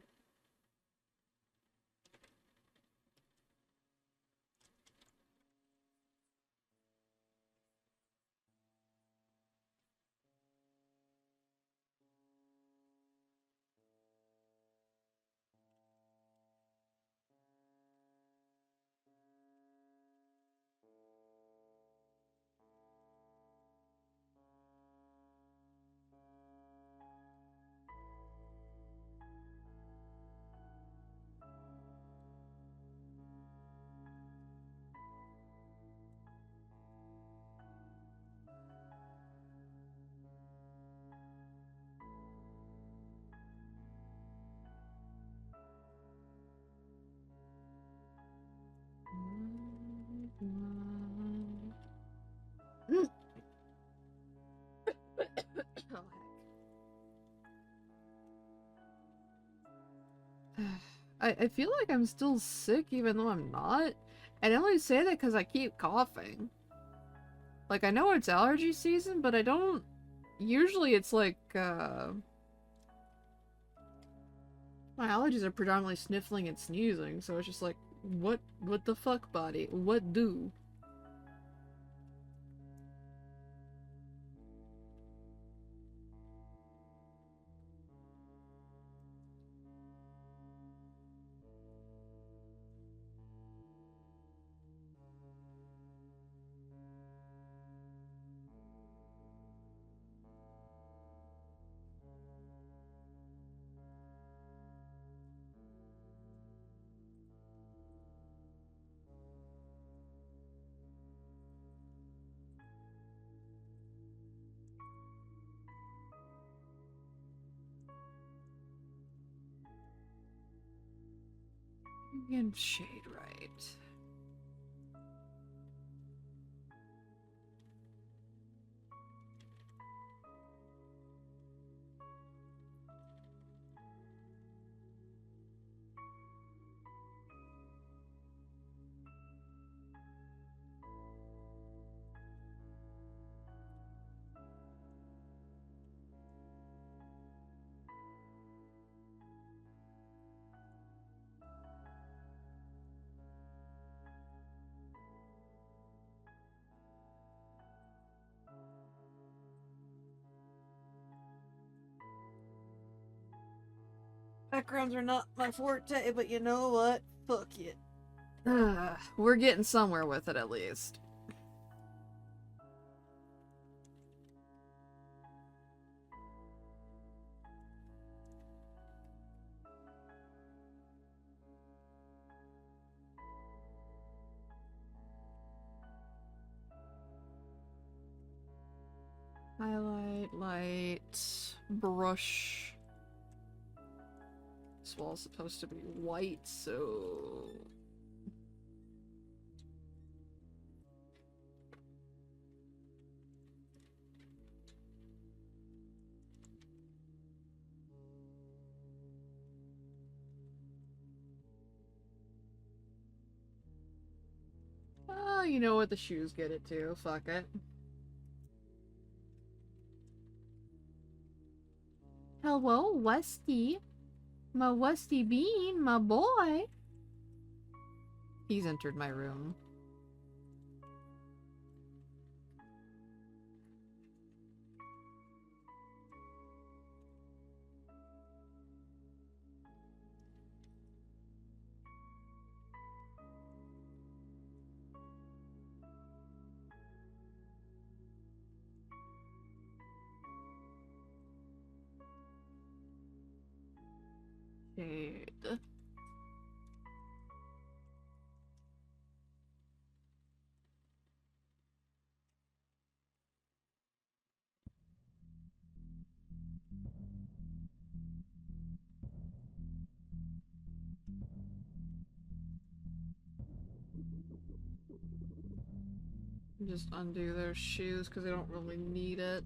Oh, heck. I feel like I'm still sick even though I'm not. And I only say that because I keep coughing. Like, I know it's allergy season, but I don't... Usually it's like, my allergies are predominantly sniffling and sneezing, so it's just like, what the fuck, buddy? What do? And shade right. Backgrounds are not my forte, but you know what? Fuck it. We're getting somewhere with it at least. Highlight, light, brush. This wall's supposed to be white, so... Oh, you know what? The shoes get it too. Fuck it. Hello, Westy. My Westy Bean, my boy. He's entered my room. Shade. Just undo their shoes because they don't really need it.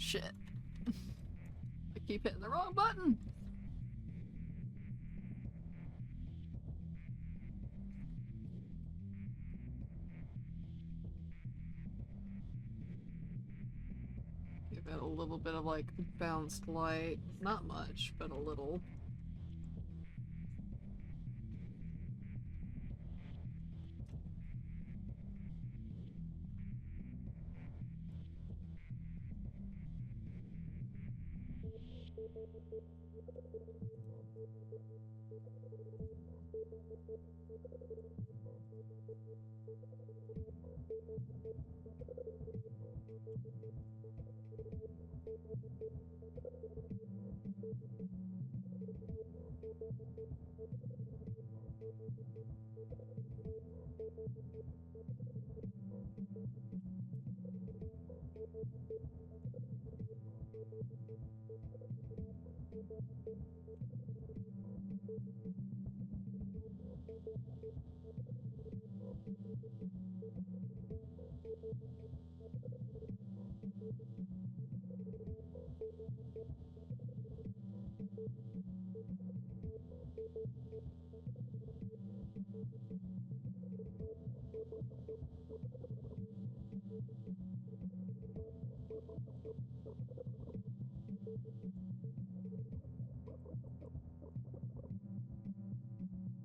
Shit. I keep hitting the wrong button. Give it a little bit of like bounced light. Not much, but a little.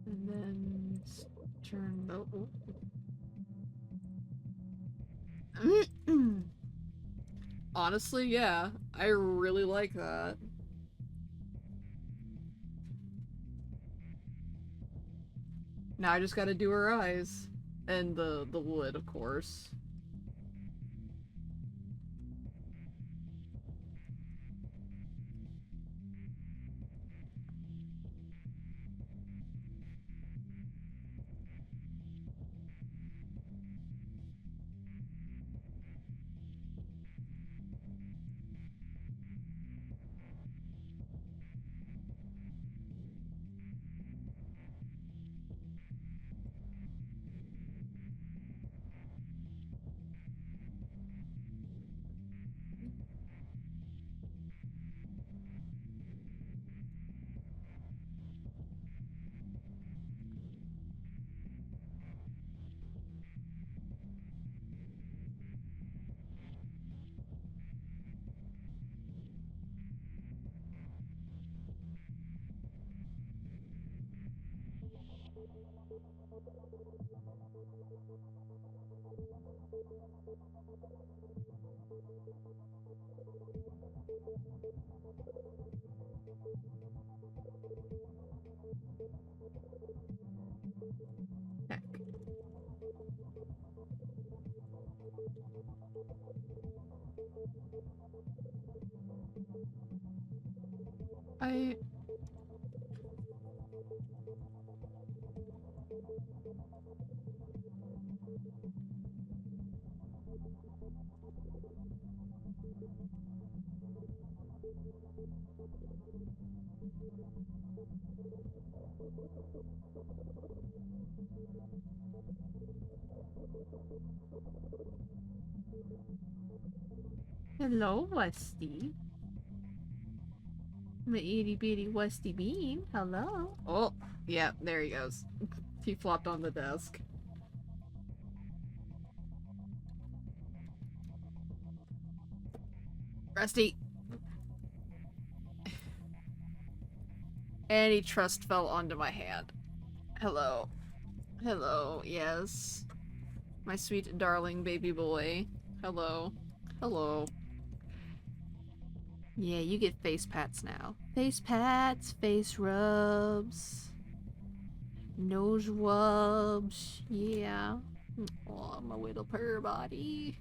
And then turn. Oh, oh. Honestly, yeah. I really like that. Now I just gotta do her eyes. And the lid, of course. Heck. I... Hello, Westy. My itty bitty Westy Bean. Hello. Oh, yeah, there he goes. He flopped on the desk. Rusty. Any trust fell onto my hand. Hello. Hello, yes. My sweet darling baby boy. Hello. Hello. Yeah, you get face pats now. Face pats, face rubs, nose rubs, yeah. Oh, my little purr body.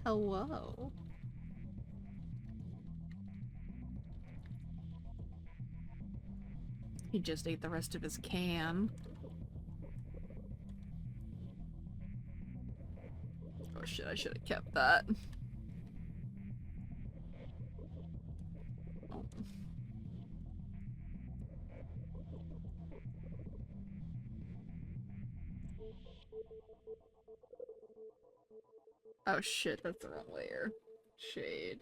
Hello. He just ate the rest of his can. Oh shit, I should have kept that. Oh. Oh shit, that's the wrong layer. Shade.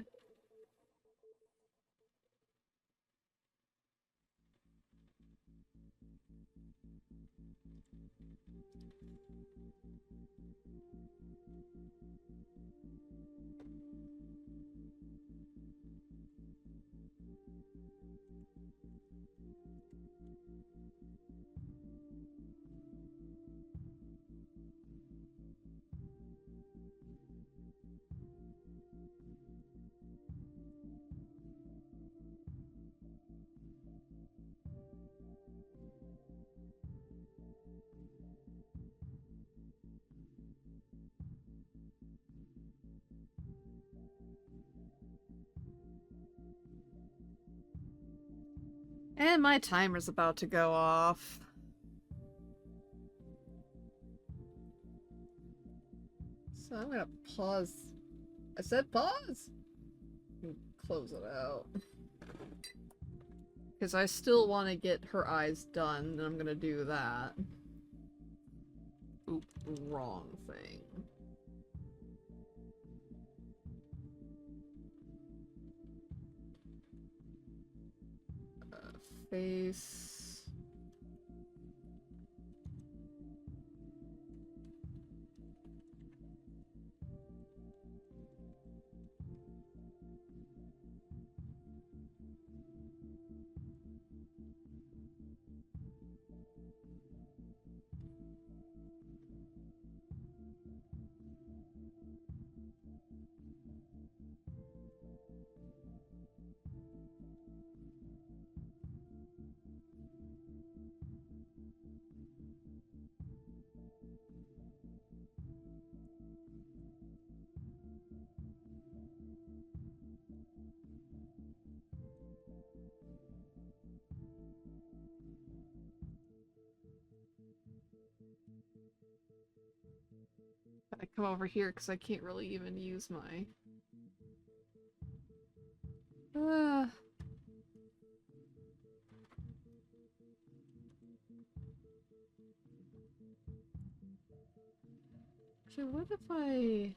And my timer's about to go off. So I'm gonna pause. I said pause! And close it out. Because I still want to get her eyes done, and I'm gonna do that. Oop, wrong thing. Face. come over here because I can't really even use my... Actually, what if I...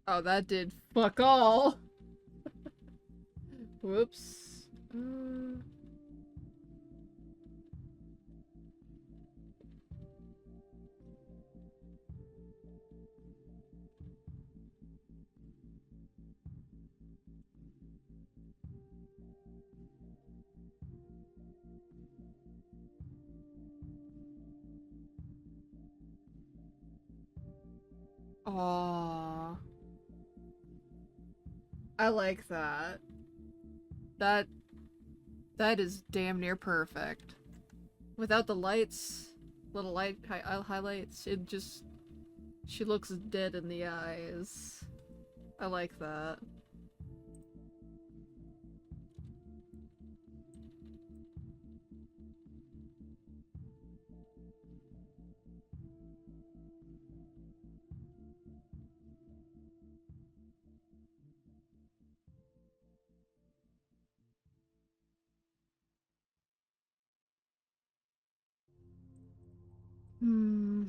Oh, that did fuck all! Whoops. Aww. I like that. That is damn near perfect. Without the lights, little light highlights, it just... She looks dead in the eyes. I like that. Hmm.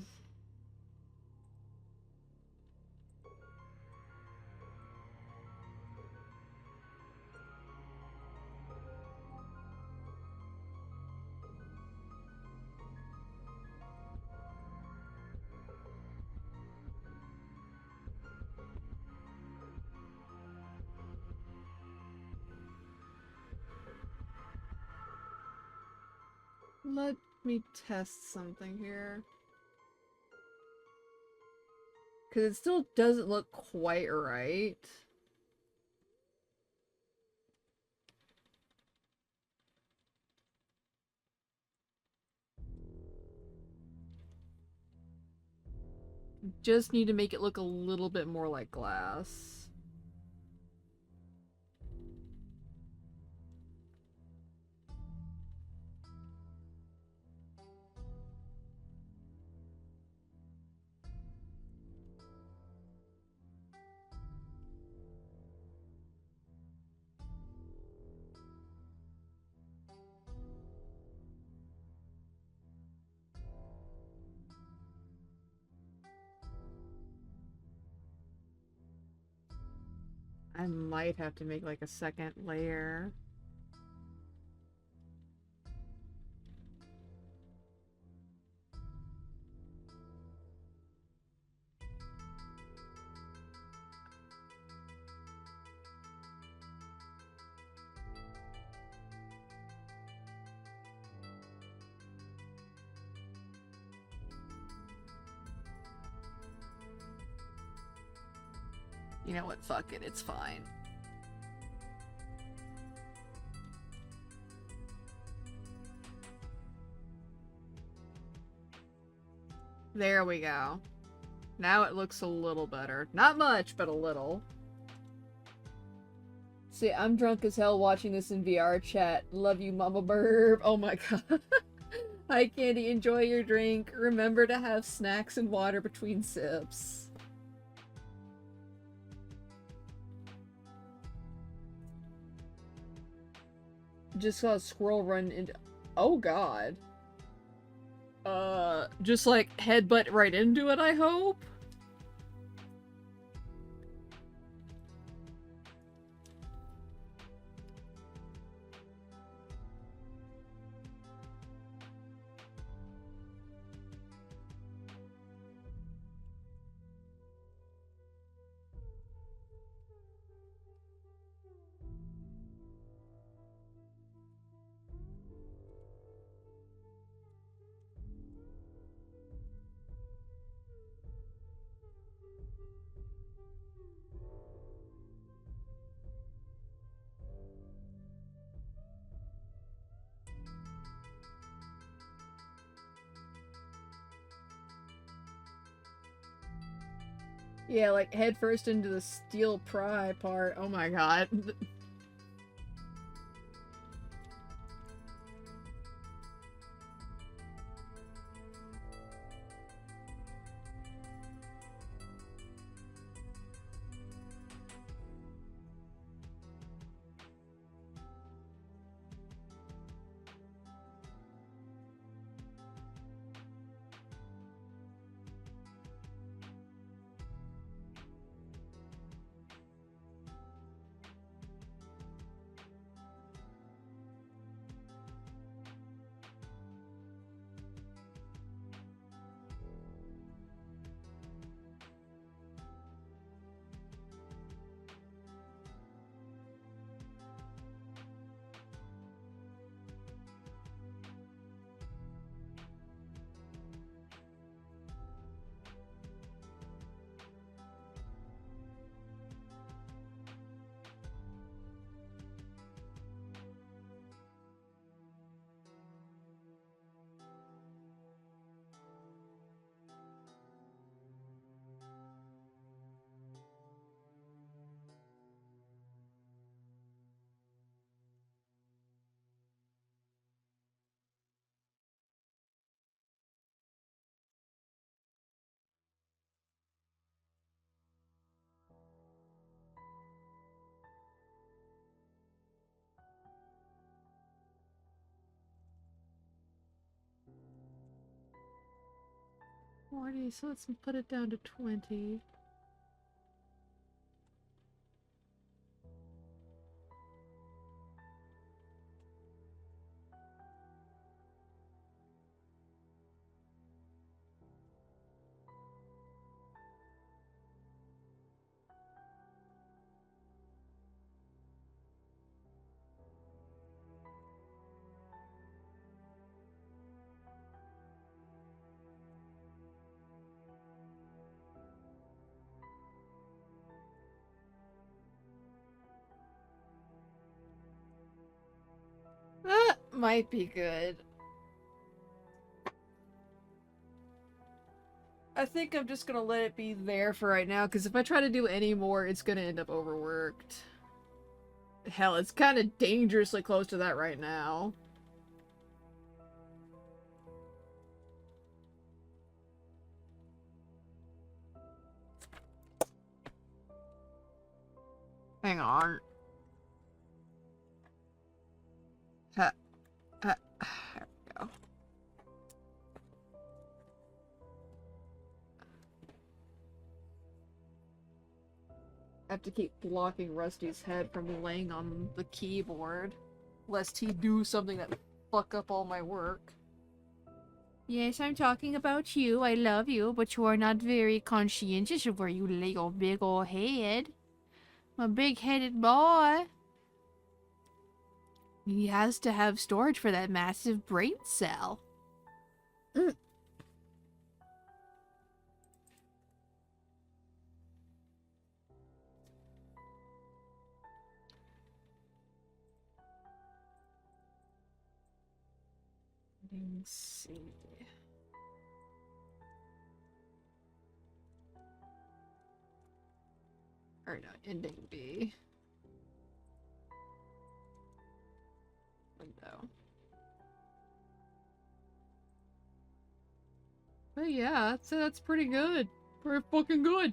Let me test something here. Because it still doesn't look quite right. Just need to make it look a little bit more like glass. I might have to make like a second layer. You know what? Fuck it. It's fine. There we go. Now it looks a little better. Not much, but a little. See, I'm drunk as hell watching this in VR chat. Love you, Mama Burb. Oh my god. Hi, Candy. Enjoy your drink. Remember to have snacks and water between sips. Just saw a squirrel run into... Oh god. Just like headbutt right into it, I hope? Yeah, like head first into the steel pry part. Oh my god. So let's put it down to 20. That might be good. I think I'm just gonna let it be there for right now, because if I try to do any more, it's gonna end up overworked. Hell, it's kind of dangerously close to that right now. Hang on. There we go. I have to keep blocking Rusty's head from laying on the keyboard, lest he do something that fuck up all my work. Yes, I'm talking about you. I love you, but you are not very conscientious of where you lay your big ol' head. A big-headed boy. He has to have storage for that massive brain cell. Let's see. Or no, ending B. Window. But yeah, that's pretty good. Pretty fucking good.